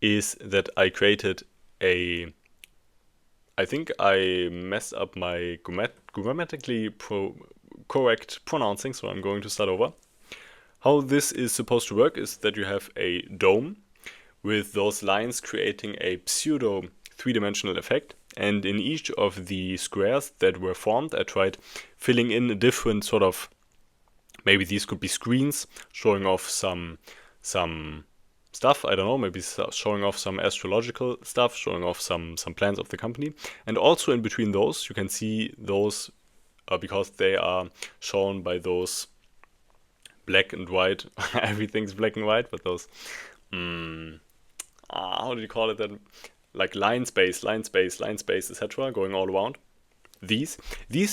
is that I created I think I messed up my grammatically correct pronouncing, so I'm going to start over. How this is supposed to work is that you have a dome with those lines creating a pseudo three-dimensional effect. And in each of the squares that were formed, I tried filling in a different sort of, maybe these could be screens showing off some stuff, I don't know, maybe showing off some astrological stuff, showing off some plans of the company. And also in between those, you can see those, because they are shown by those black and white, everything's black and white, but those, how do you call it then? Like line space, etc., going all around. These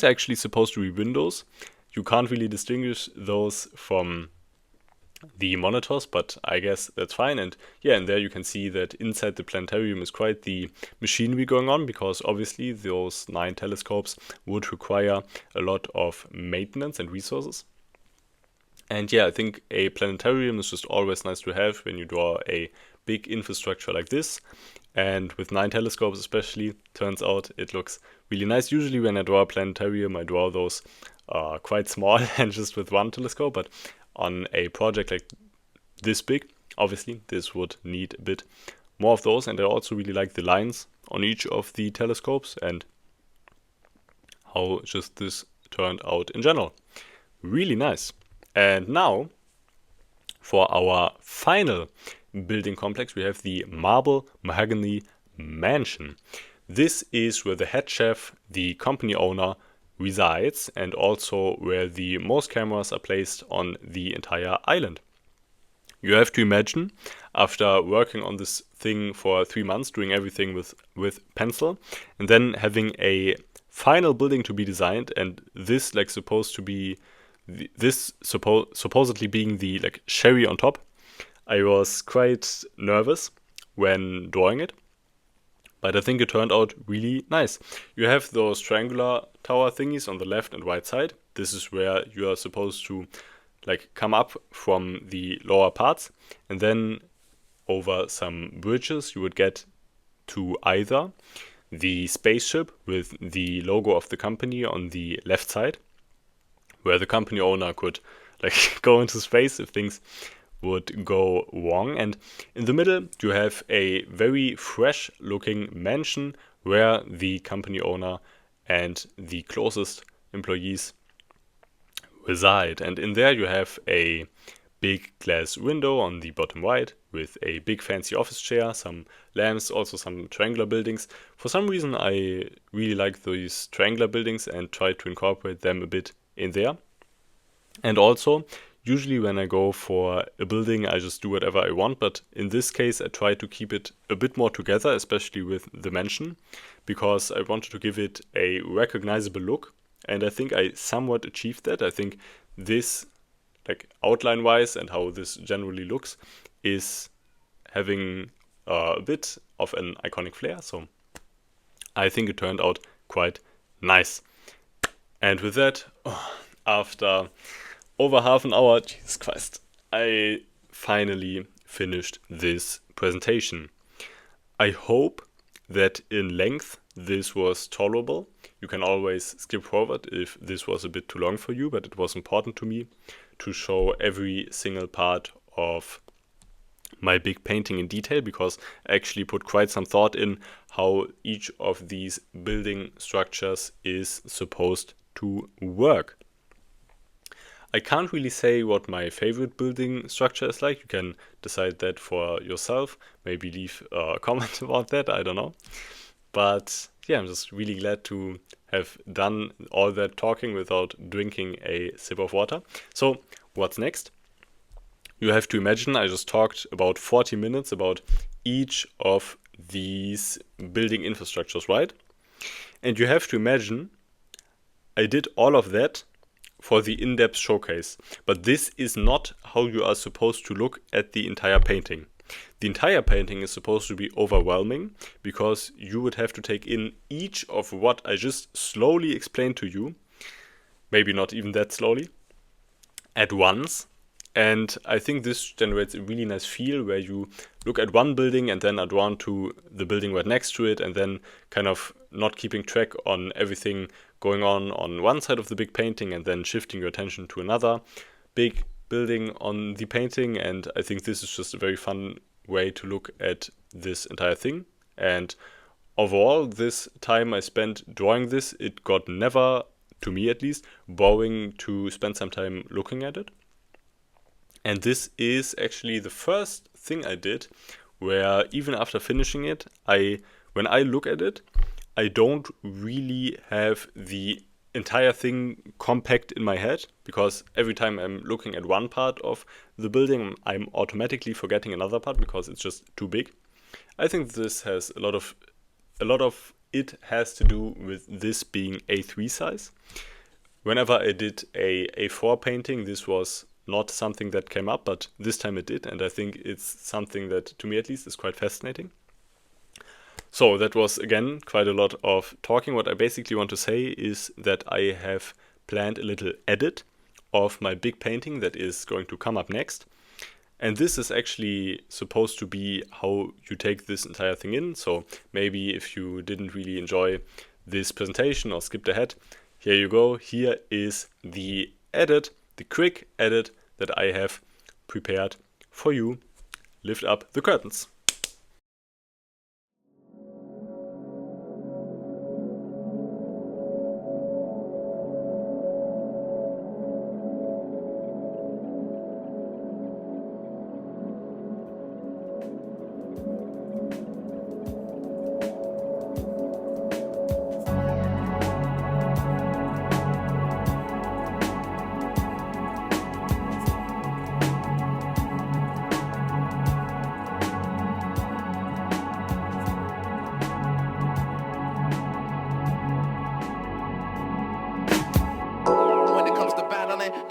are actually supposed to be windows. You can't really distinguish those from the monitors, but I guess that's fine. And yeah, and there you can see that inside the planetarium is quite the machinery going on, because obviously those 9 telescopes would require a lot of maintenance and resources. And yeah, I think a planetarium is just always nice to have when you draw a big infrastructure like this. And with 9 telescopes especially, turns out it looks really nice. Usually when I draw a planetarium, I draw those quite small and just with 1 telescope. But on a project like this big, obviously this would need a bit more of those. And I also really like the lines on each of the telescopes and how just this turned out in general. Really nice. And now, for our final building complex, we have the Marble Mahogany Mansion. This is where the head chef, the company owner, resides, and also where the most cameras are placed on the entire island. You have to imagine, after working on this thing for 3 months, doing everything with pencil, and then having a final building to be designed, and this like supposed to be supposedly being the like cherry on top. I was quite nervous when drawing it, but I think it turned out really nice. You have those triangular tower thingies on the left and right side. This is where you are supposed to like come up from the lower parts, and then over some bridges you would get to either the spaceship with the logo of the company on the left side, where the company owner could like go into space if things would go wrong. And in the middle you have a very fresh looking mansion where the company owner and the closest employees reside. And in there you have a big glass window on the bottom right with a big fancy office chair, some lamps, also some triangular buildings. For some reason I really like these triangular buildings and try to incorporate them a bit in there. And also, usually when I go for a building, I just do whatever I want, but in this case I try to keep it a bit more together, especially with the mansion, because I wanted to give it a recognizable look, and I think I somewhat achieved that. I think this, like outline-wise and how this generally looks, is having a bit of an iconic flair, so I think it turned out quite nice. And with that, after over half an hour, Jesus Christ, I finally finished this presentation. I hope that in length this was tolerable. You can always skip forward if this was a bit too long for you, but it was important to me to show every single part of my big painting in detail, because I actually put quite some thought in how each of these building structures is supposed to work. I can't really say what my favorite building structure is like. You can decide that for yourself. Maybe leave a comment about that, I don't know. But yeah, I'm just really glad to have done all that talking without drinking a sip of water. So what's next? You have to imagine I just talked about 40 minutes about each of these building infrastructures, right? And you have to imagine I did all of that for the in-depth showcase. But this is not how you are supposed to look at the entire painting. the entire painting is supposed to be overwhelming, because you would have to take in each of what I just slowly explained to you, maybe not even that slowly, at once. And I think this generates a really nice feel where you look at one building and then are drawn to the building right next to it, and then kind of not keeping track on everything going on one side of the big painting, and then shifting your attention to another big building on the painting. And I think this is just a very fun way to look at this entire thing. And overall, this time I spent drawing this, it got never, to me at least, boring to spend some time looking at it. And this is actually the first thing I did where, even after finishing it, when I look at it, I don't really have the entire thing compact in my head, because every time I'm looking at one part of the building, I'm automatically forgetting another part because it's just too big. I think this has a lot of it has to do with this being A3 size. Whenever I did a A4 painting, this was not something that came up, but this time it did, and I think it's something that, to me at least, is quite fascinating. So that was, again, quite a lot of talking. What I basically want to say is that I have planned a little edit of my big painting that is going to come up next. And this is actually supposed to be how you take this entire thing in. So maybe if you didn't really enjoy this presentation or skipped ahead, here you go. Here is the edit, the quick edit that I have prepared for you. Lift up the curtains.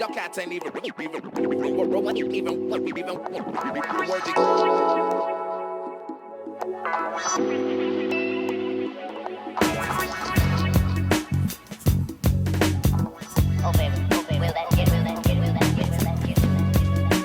Y'all cats ain't even worthy. Oh baby, will that get, will that get, will that get, will that get.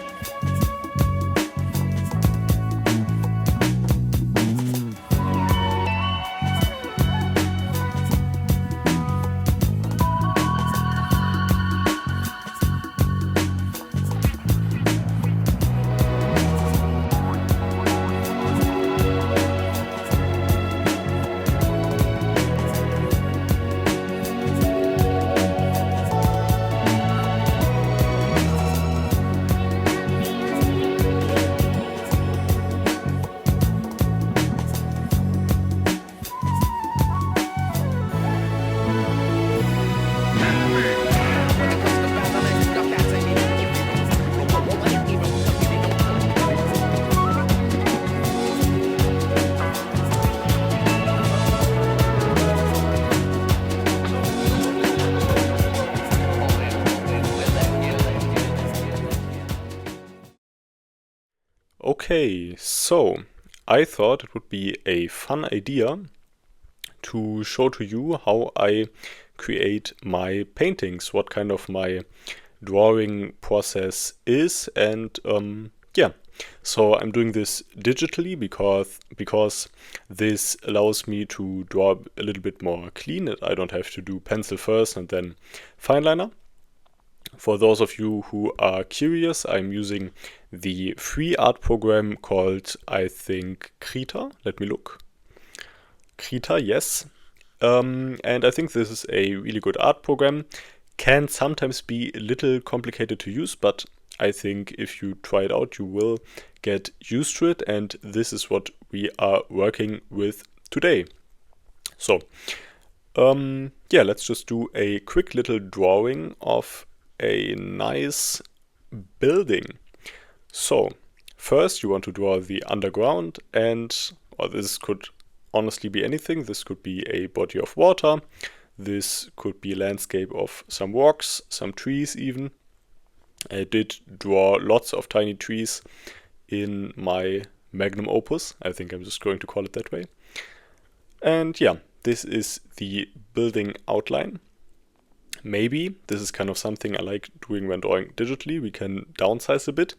Okay, so I thought it would be a fun idea to show to you how I create my paintings, what kind of my drawing process is, and yeah. So I'm doing this digitally because this allows me to draw a little bit more clean. I don't have to do pencil first and then fineliner. For those of you who are curious, I'm using the free art program called, I think, Krita. Let me look. Krita, yes. And I think this is a really good art program. Can sometimes be a little complicated to use, but I think if you try it out, you will get used to it. And this is what we are working with today. So, yeah, let's just do a quick little drawing of a nice building. So first you want to draw the underground, and this could honestly be anything. This could be a body of water, this could be a landscape of some rocks, some trees even. I did draw lots of tiny trees in my Magnum Opus. I think I'm just going to call it that way. And yeah, this is the building outline. Maybe this is kind of something I like doing when drawing digitally. We can downsize a bit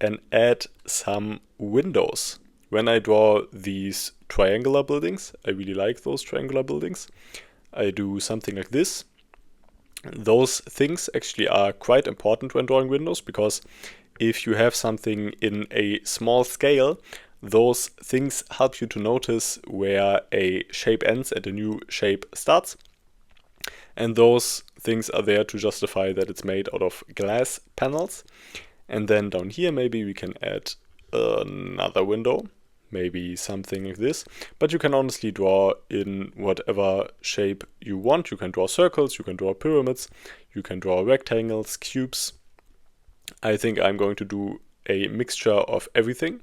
and add some windows. When I draw these triangular buildings, I really like those triangular buildings, I do something like this. Those things actually are quite important when drawing windows, because if you have something in a small scale, those things help you to notice where a shape ends and a new shape starts. And those things are there to justify that it's made out of glass panels. And then down here maybe we can add another window, maybe something like this. But you can honestly draw in whatever shape you want. You can draw circles, you can draw pyramids, you can draw rectangles, cubes. I think I'm going to do a mixture of everything.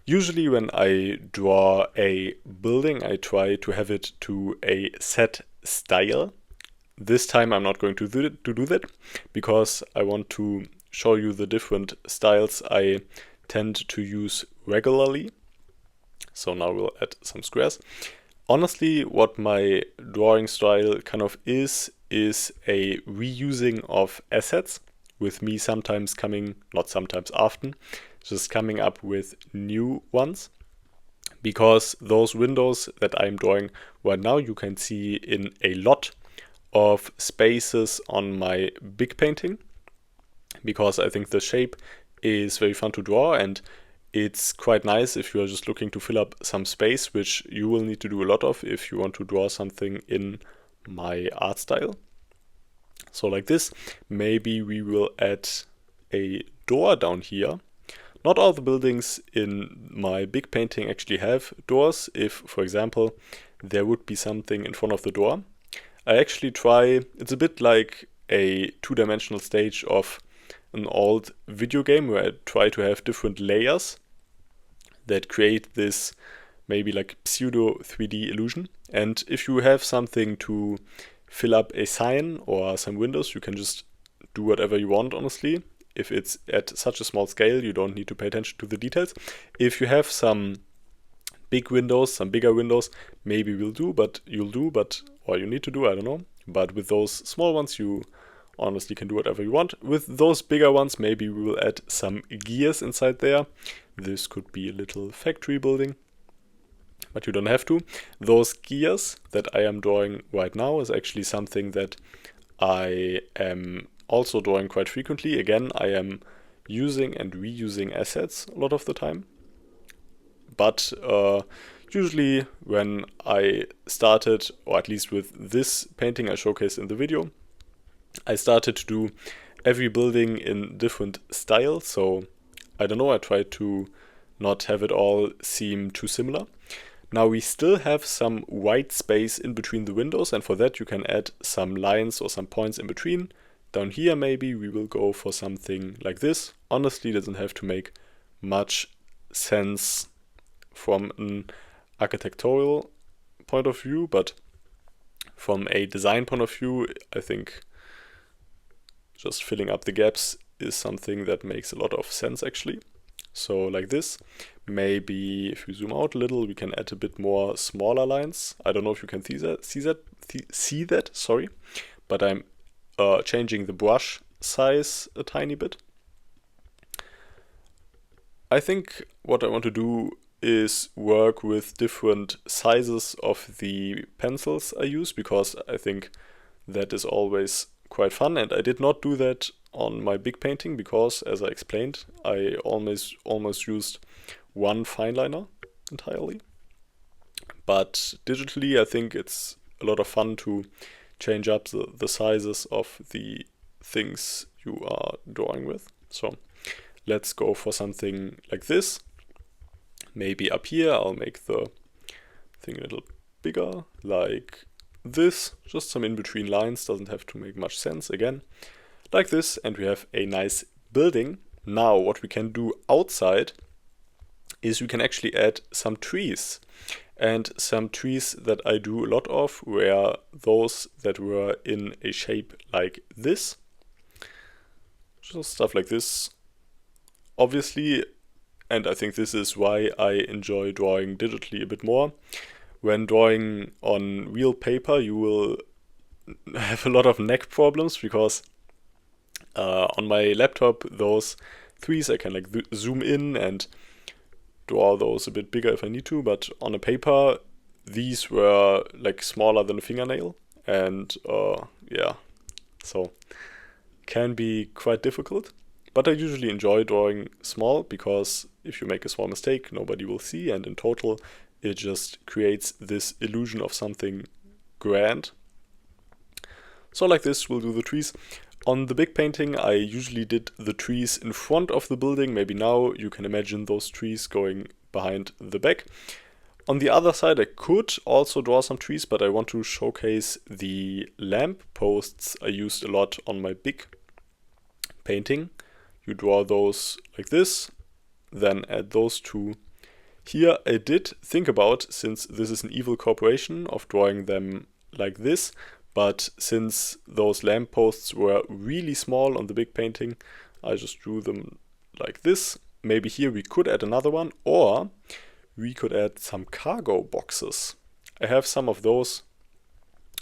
Usually when I draw a building, I try to have it to a set style. This time I'm not going to do that, because I want to show you the different styles I tend to use regularly. So now we'll add some squares. Honestly, what my drawing style kind of is a reusing of assets, with me sometimes coming, not sometimes, often, just coming up with new ones. Because those windows that I'm drawing right now, you can see in a lot of spaces on my big painting, because I think the shape is very fun to draw, and it's quite nice if you are just looking to fill up some space, which you will need to do a lot of if you want to draw something in my art style. So like this, maybe we will add a door down here. Not all the buildings in my big painting actually have doors. If, for example, there would be something in front of the door, I actually try, it's a bit like a two-dimensional stage of an old video game where I try to have different layers that create this maybe like pseudo 3D illusion. And if you have something to fill up a sign or some windows, you can just do whatever you want, honestly. If it's at such a small scale, you don't need to pay attention to the details. If you have some big windows, some bigger windows, maybe you'll do, or you need to do, I don't know. But with those small ones, you honestly can do whatever you want. With those bigger ones, maybe we will add some gears inside there. This could be a little factory building, but you don't have to. Those gears that I am drawing right now is actually something that I am also drawing quite frequently. Again, I am using and reusing assets a lot of the time. But usually when I started, or at least with this painting I showcased in the video, I started to do every building in different styles. So I don't know, I tried to not have it all seem too similar. Now we still have some white space in between the windows, and for that you can add some lines or some points in between. Down here maybe we will go for something like this. Honestly, it doesn't have to make much sense from an architectural point of view, but from a design point of view, I think just filling up the gaps is something that makes a lot of sense actually. So like this, maybe if we zoom out a little, we can add a bit more smaller lines. I don't know if you can see that, sorry, but I'm changing the brush size a tiny bit. I think what I want to do is work with different sizes of the pencils I use, because I think that is always quite fun. And I did not do that on my big painting because, as I explained, I almost used one fineliner entirely. But digitally, I think it's a lot of fun to change up the sizes of the things you are drawing with. So let's go for something like this. Maybe up here I'll make the thing a little bigger, like this. Just some in-between lines, doesn't have to make much sense. Again, like this, and we have a nice building. Now what we can do outside is we can actually add some trees. And some trees that I do a lot of were those that were in a shape like this. Just stuff like this. Obviously, and I think this is why I enjoy drawing digitally a bit more. When drawing on real paper, you will have a lot of neck problems because on my laptop, those threes I can like zoom in and draw those a bit bigger if I need to, but on a paper, these were like smaller than a fingernail, and yeah, so can be quite difficult. But I usually enjoy drawing small because if you make a small mistake, nobody will see, and in total, it just creates this illusion of something grand. So like this, we'll do the trees. On the big painting, I usually did the trees in front of the building. Maybe now you can imagine those trees going behind the back. On the other side, I could also draw some trees, but I want to showcase the lamp posts I used a lot on my big painting. You draw those like this, then add those two here. I did think about, since this is an evil corporation, of drawing them like this, but since those lampposts were really small on the big painting, I just drew them like this. Maybe here we could add another one, or we could add some cargo boxes. I have some of those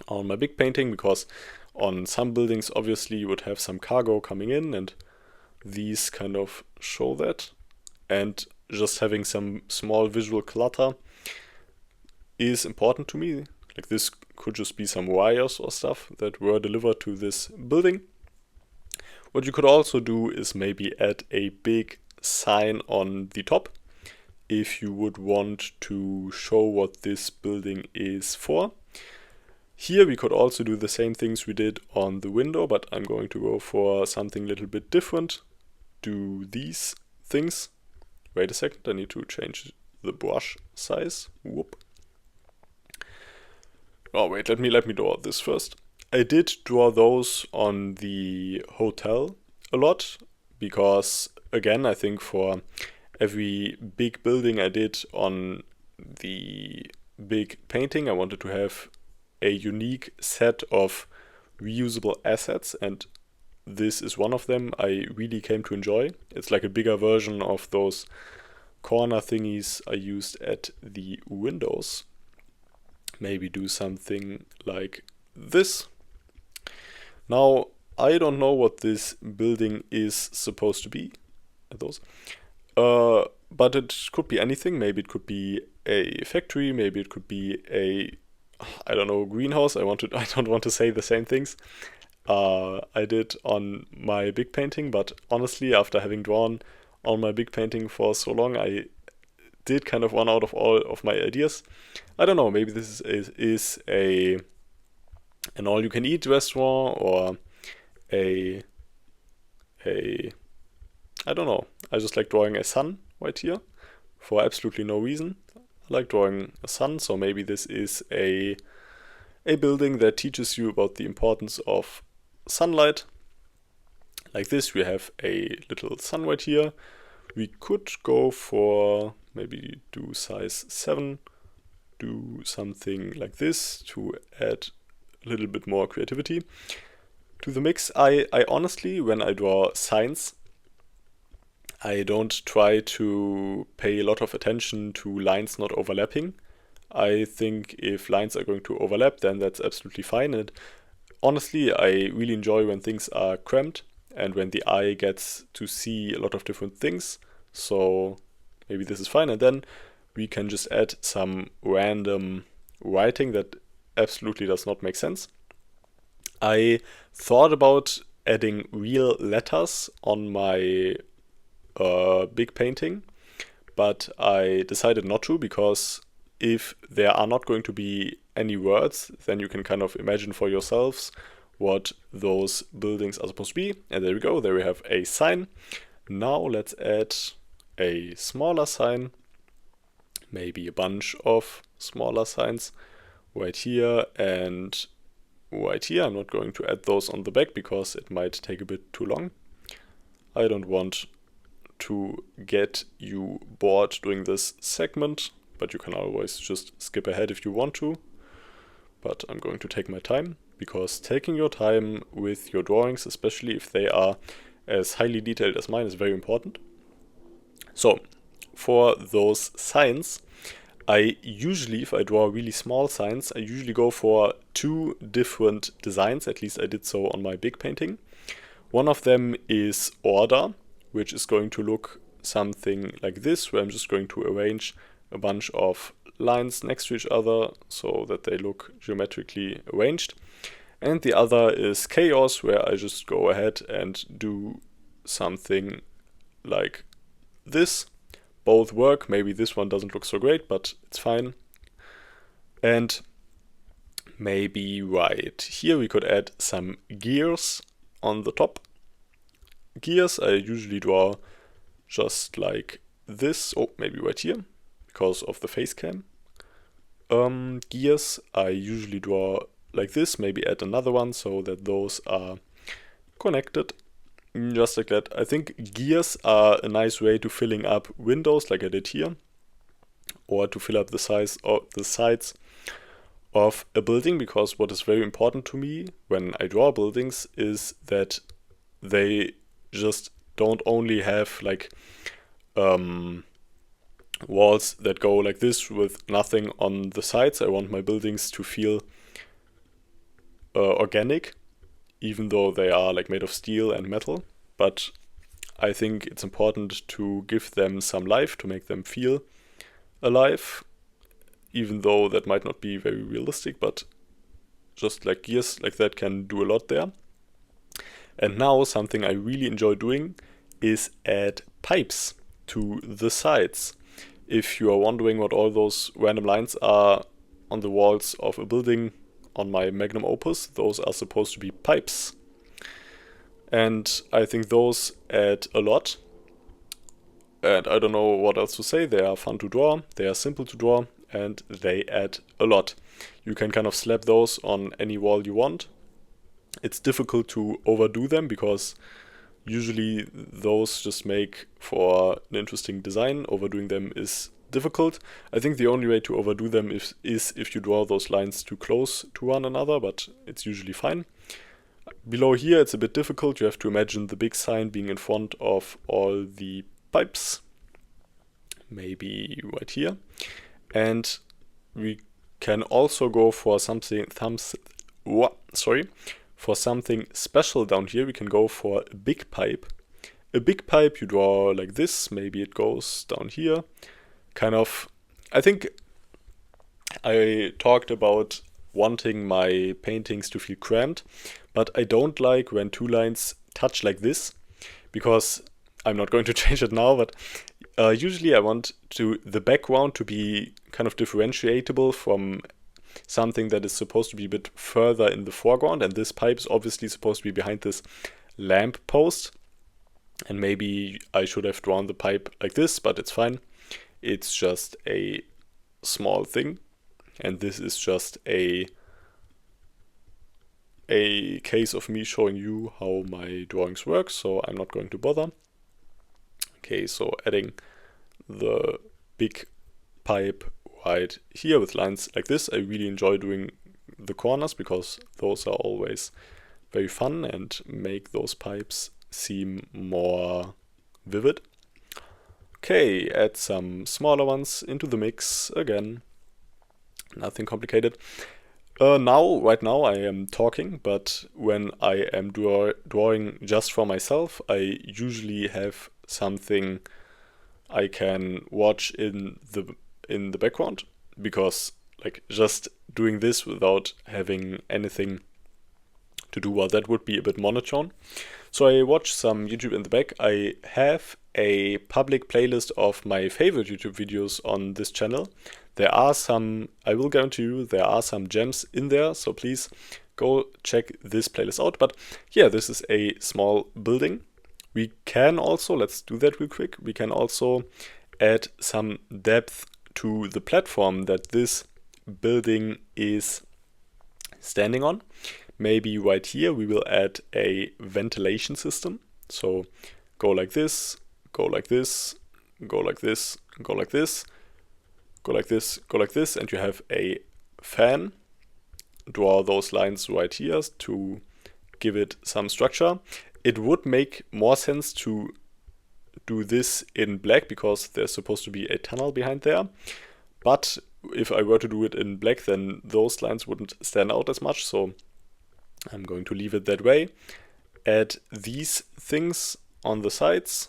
on my big painting because on some buildings obviously you would have some cargo coming in, and these kind of show that. And just having some small visual clutter is important to me. Like this could just be some wires or stuff that were delivered to this building. What you could also do is maybe add a big sign on the top if you would want to show what this building is for. Here we could also do the same things we did on the window, but I'm going to go for something a little bit different. Do these things. Wait a second, I need to change the brush size. Whoop. Oh wait, let me draw this first. I did draw those on the hotel a lot because, again, I think for every big building I did on the big painting, I wanted to have a unique set of reusable assets, and this is one of them I really came to enjoy. It's like a bigger version of those corner thingies I used at the windows. Maybe do something like this. Now, I don't know what this building is supposed to be. Those. But it could be anything. Maybe it could be a factory. Maybe it could be a, I don't know, greenhouse. I don't want to say the same things I did on my big painting. But honestly, after having drawn on my big painting for so long, I did kind of run out of all of my ideas. I don't know, maybe this is an all-you-can-eat restaurant, or a I don't know. I just like drawing a sun right here for absolutely no reason. I like drawing a sun, so maybe this is a building that teaches you about the importance of sunlight. Like this, we have a little sun right here. We could go for maybe do size 7, do something like this to add a little bit more creativity to the mix. I honestly, when I draw signs, I don't try to pay a lot of attention to lines not overlapping. I think if lines are going to overlap, then that's absolutely fine. And honestly, I really enjoy when things are cramped and when the eye gets to see a lot of different things. So maybe this is fine. And then we can just add some random writing that absolutely does not make sense. I thought about adding real letters on my big painting, but I decided not to, because if there are not going to be any words, then you can kind of imagine for yourselves what those buildings are supposed to be. And there we go, there we have a sign. Now let's add a smaller sign, maybe a bunch of smaller signs right here and right here. I'm not going to add those on the back because it might take a bit too long. I don't want to get you bored during this segment, but you can always just skip ahead if you want to. But I'm going to take my time, because taking your time with your drawings, especially if they are as highly detailed as mine, is very important. So for those signs, I usually, if I draw really small signs, I usually go for 2 different designs. At least I did so on my big painting. One of them is order, which is going to look something like this, where I'm just going to arrange a bunch of lines next to each other so that they look geometrically arranged. And the other is chaos, where I just go ahead and do something like this. Both work. Maybe this one doesn't look so great, but it's fine. And maybe right here we could add some gears on the top. Gears I usually draw just like this. Oh, maybe right here, because of the face cam. Gears I usually draw like this, maybe add another one so that those are connected. Just like that. I think gears are a nice way to filling up windows like I did here, or to fill up the size of the sides of a building, because what is very important to me when I draw buildings is that they just don't only have like walls that go like this with nothing on the sides. I want my buildings to feel organic, even though they are like made of steel and metal. But I think it's important to give them some life, to make them feel alive, even though that might not be very realistic, but just like gears like that can do a lot there. And now something I really enjoy doing is add pipes to the sides. If you are wondering what all those random lines are on the walls of a building on my Magnum Opus, those are supposed to be pipes. And I think those add a lot. And I don't know what else to say. They are fun to draw, they are simple to draw, and they add a lot. You can kind of slap those on any wall you want. It's difficult to overdo them because usually those just make for an interesting design. Overdoing them is difficult. I think the only way to overdo them is if you draw those lines too close to one another, but it's usually fine. Below here it's a bit difficult. You have to imagine the big sign being in front of all the pipes. Maybe right here. And we can also go for something for something special down here. We can go for a big pipe. A big pipe you draw like this. Maybe it goes down here. Kind of, I think I talked about wanting my paintings to feel cramped, but I don't like when 2 lines touch like this, because I'm not going to change it now, but usually I want the background to be kind of differentiable from something that is supposed to be a bit further in the foreground, and this pipe is obviously supposed to be behind this lamp post. And maybe I should have drawn the pipe like this, but it's fine. It's just a small thing, and this is just a case of me showing you how my drawings work, so I'm not going to bother. Okay, so adding the big pipe right here with lines like this. I really enjoy doing the corners because those are always very fun and make those pipes seem more vivid. Okay, add some smaller ones into the mix again. Nothing complicated. Right now I am talking, but when I am drawing just for myself, I usually have something I can watch in the background, because like just doing this without having anything to do, well, that would be a bit monotone. So I watch some YouTube in the back. I have a public playlist of my favorite YouTube videos on this channel. There are some, I will guarantee you, there are some gems in there, so please go check this playlist out. But yeah, this is a small building. We can also, let's do that real quick, we can also add some depth to the platform that this building is standing on. Maybe right here we will add a ventilation system. So go like this, go like this, go like this, go like this, go like this, go like this, and you have a fan. Draw those lines right here to give it some structure. It would make more sense to do this in black because there's supposed to be a tunnel behind there. But if I were to do it in black, then those lines wouldn't stand out as much. So I'm going to leave it that way. Add these things on the sides.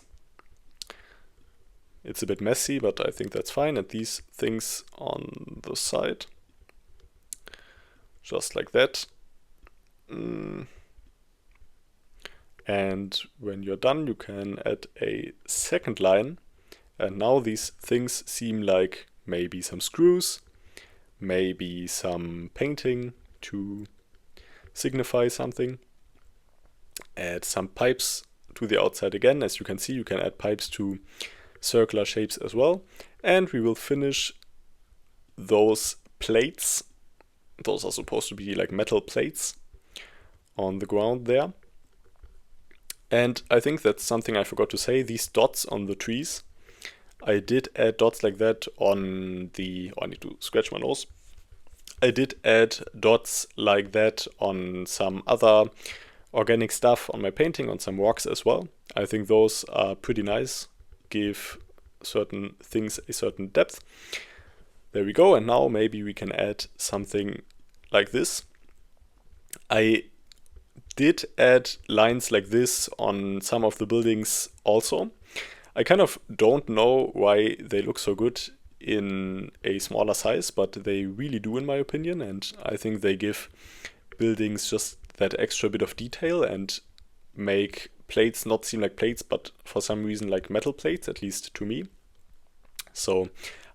It's a bit messy, but I think that's fine. And these things on the side. Just like that. And when you're done, you can add a second line. And now these things seem like maybe some screws, maybe some painting to signify something. Add some pipes to the outside again. As you can see, you can add pipes to circular shapes as well. And we will finish those plates. Those are supposed to be like metal plates on the ground there. And I think that's something I forgot to say. These dots on the trees, I did add dots like that on the... Oh, I need to scratch my nose. I did add dots like that on some other organic stuff on my painting, on some rocks as well. I think those are pretty nice, give certain things a certain depth. There we go, and now maybe we can add something like this. I did add lines like this on some of the buildings also. I kind of don't know why they look so good in a smaller size, but they really do in my opinion, and I think they give buildings just that extra bit of detail and make plates not seem like plates, but for some reason like metal plates, at least to me. So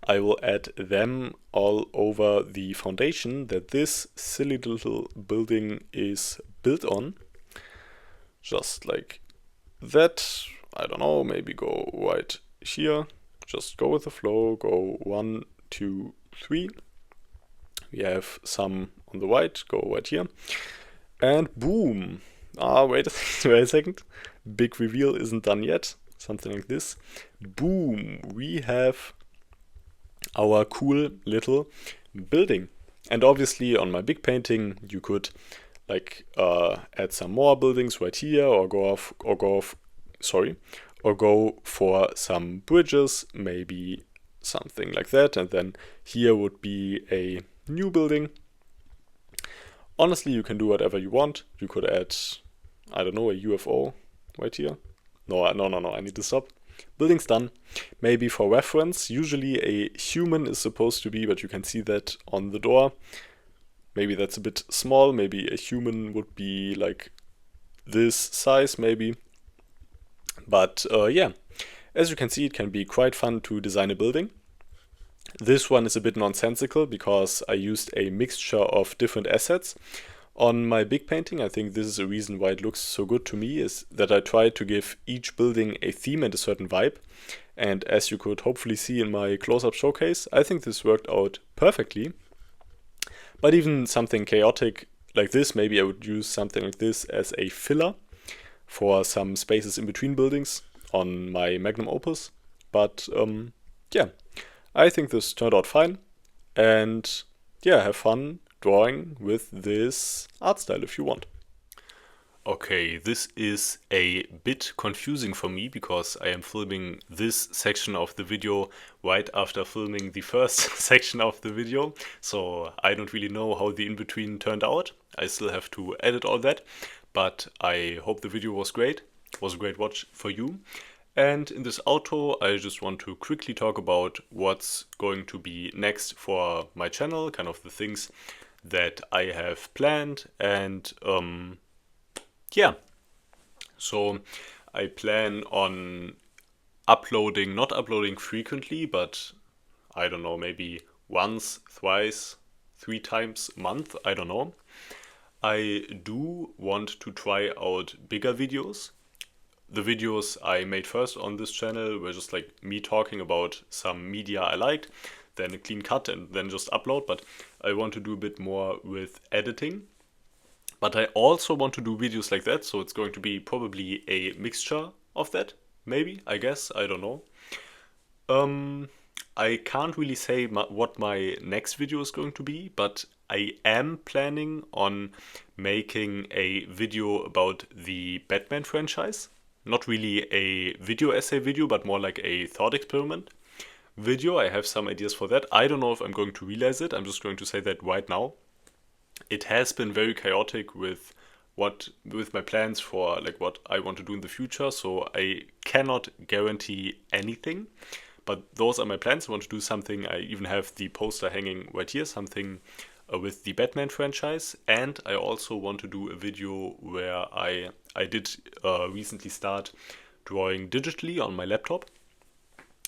I will add them all over the foundation that this silly little building is built on. Just like that. I don't know, maybe go right here. Just go with the flow, go 1, 2, 3. We have some on the right, go right here. And boom! Wait a second. Big reveal isn't done yet. Something like this. Boom! We have our cool little building. And obviously on my big painting you could like add some more buildings right here, or go for some bridges, maybe something like that, and then here would be a new building. Honestly, you can do whatever you want. You could add, I don't know, a UFO right here. No, I need to stop. Building's done. Maybe for reference, usually a human is supposed to be, but you can see that on the door. Maybe that's a bit small. Maybe a human would be like this size, maybe. But yeah, as you can see, it can be quite fun to design a building. This one is a bit nonsensical because I used a mixture of different assets. On my big painting, I think this is a reason why it looks so good to me, is that I tried to give each building a theme and a certain vibe. And as you could hopefully see in my close-up showcase, I think this worked out perfectly. But even something chaotic like this, maybe I would use something like this as a filler for some spaces in between buildings on my Magnum Opus. But yeah, I think this turned out fine. And yeah, have fun drawing with this art style if you want. Okay, this is a bit confusing for me because I am filming this section of the video right after filming the first section of the video. So I don't really know how the in-between turned out. I still have to edit all that. But I hope the video was great. It was a great watch for you. And in this outro, I just want to quickly talk about what's going to be next for my channel, kind of the things that I have planned. And yeah, so I plan on not uploading frequently, but I don't know, maybe once, twice, 3 times a month, I don't know. I do want to try out bigger videos. The videos I made first on this channel were just like me talking about some media I liked, then a clean cut and then just upload, but I want to do a bit more with editing. But I also want to do videos like that, so it's going to be probably a mixture of that, maybe, I guess, I don't know. I can't really say what my next video is going to be, but I am planning on making a video about the Batman franchise. not really a video essay video, but more like a thought experiment video. I have some ideas for that. I don't know if I'm going to realize it. I'm just going to say that right now. It has been very chaotic with my plans for like what I want to do in the future, so I cannot guarantee anything. But those are my plans. I want to do something. I even have the poster hanging right here, something with the Batman franchise, and I also want to do a video where I did recently start drawing digitally on my laptop,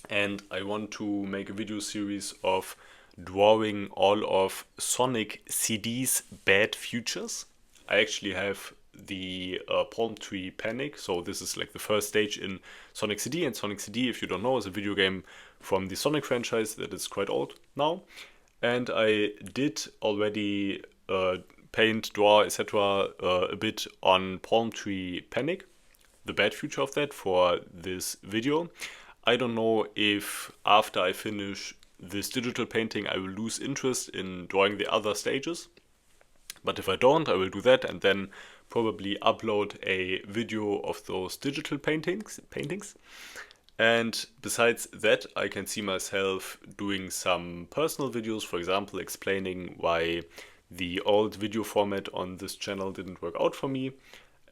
and I want to make a video series of drawing all of Sonic CD's bad futures. I actually have the Palm Tree Panic, so this is like the first stage in Sonic CD, and Sonic CD, if you don't know, is a video game from the Sonic franchise that is quite old now. And I did already paint, draw, etc. A bit on Palm Tree Panic, the bad future of that, for this video. I don't know if after I finish this digital painting I will lose interest in drawing the other stages. But if I don't, I will do that and then probably upload a video of those digital paintings. And besides that, I can see myself doing some personal videos, for example, explaining why the old video format on this channel didn't work out for me,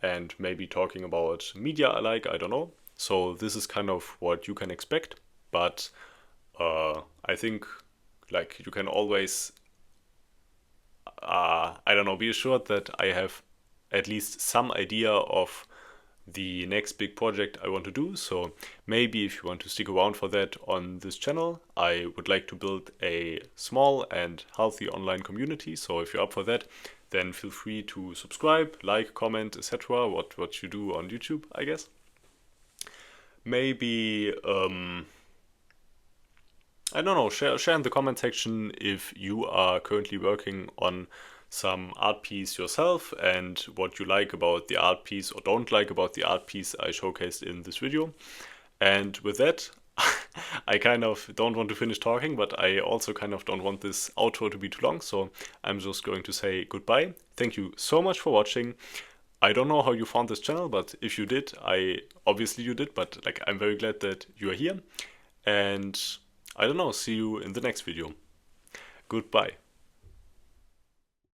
and maybe talking about media I like, I don't know. So this is kind of what you can expect, but I think like you can always, I don't know, be assured that I have at least some idea of the next big project I want to do. So maybe if you want to stick around for that on this channel, I would like to build a small and healthy online community. So if you're up for that, then feel free to subscribe, like, comment, etc. What you do on YouTube, I guess. Maybe I don't know, share in the comment section if you are currently working on some art piece yourself and what you like about the art piece or don't like about the art piece I showcased in this video. And with that, I kind of don't want to finish talking, but I also kind of don't want this outro to be too long, so I'm just going to say goodbye. Thank you so much for watching. I don't know how you found this channel, but if you did, obviously you did, but like I'm very glad that you are here. And I don't know, see you in the next video. Goodbye.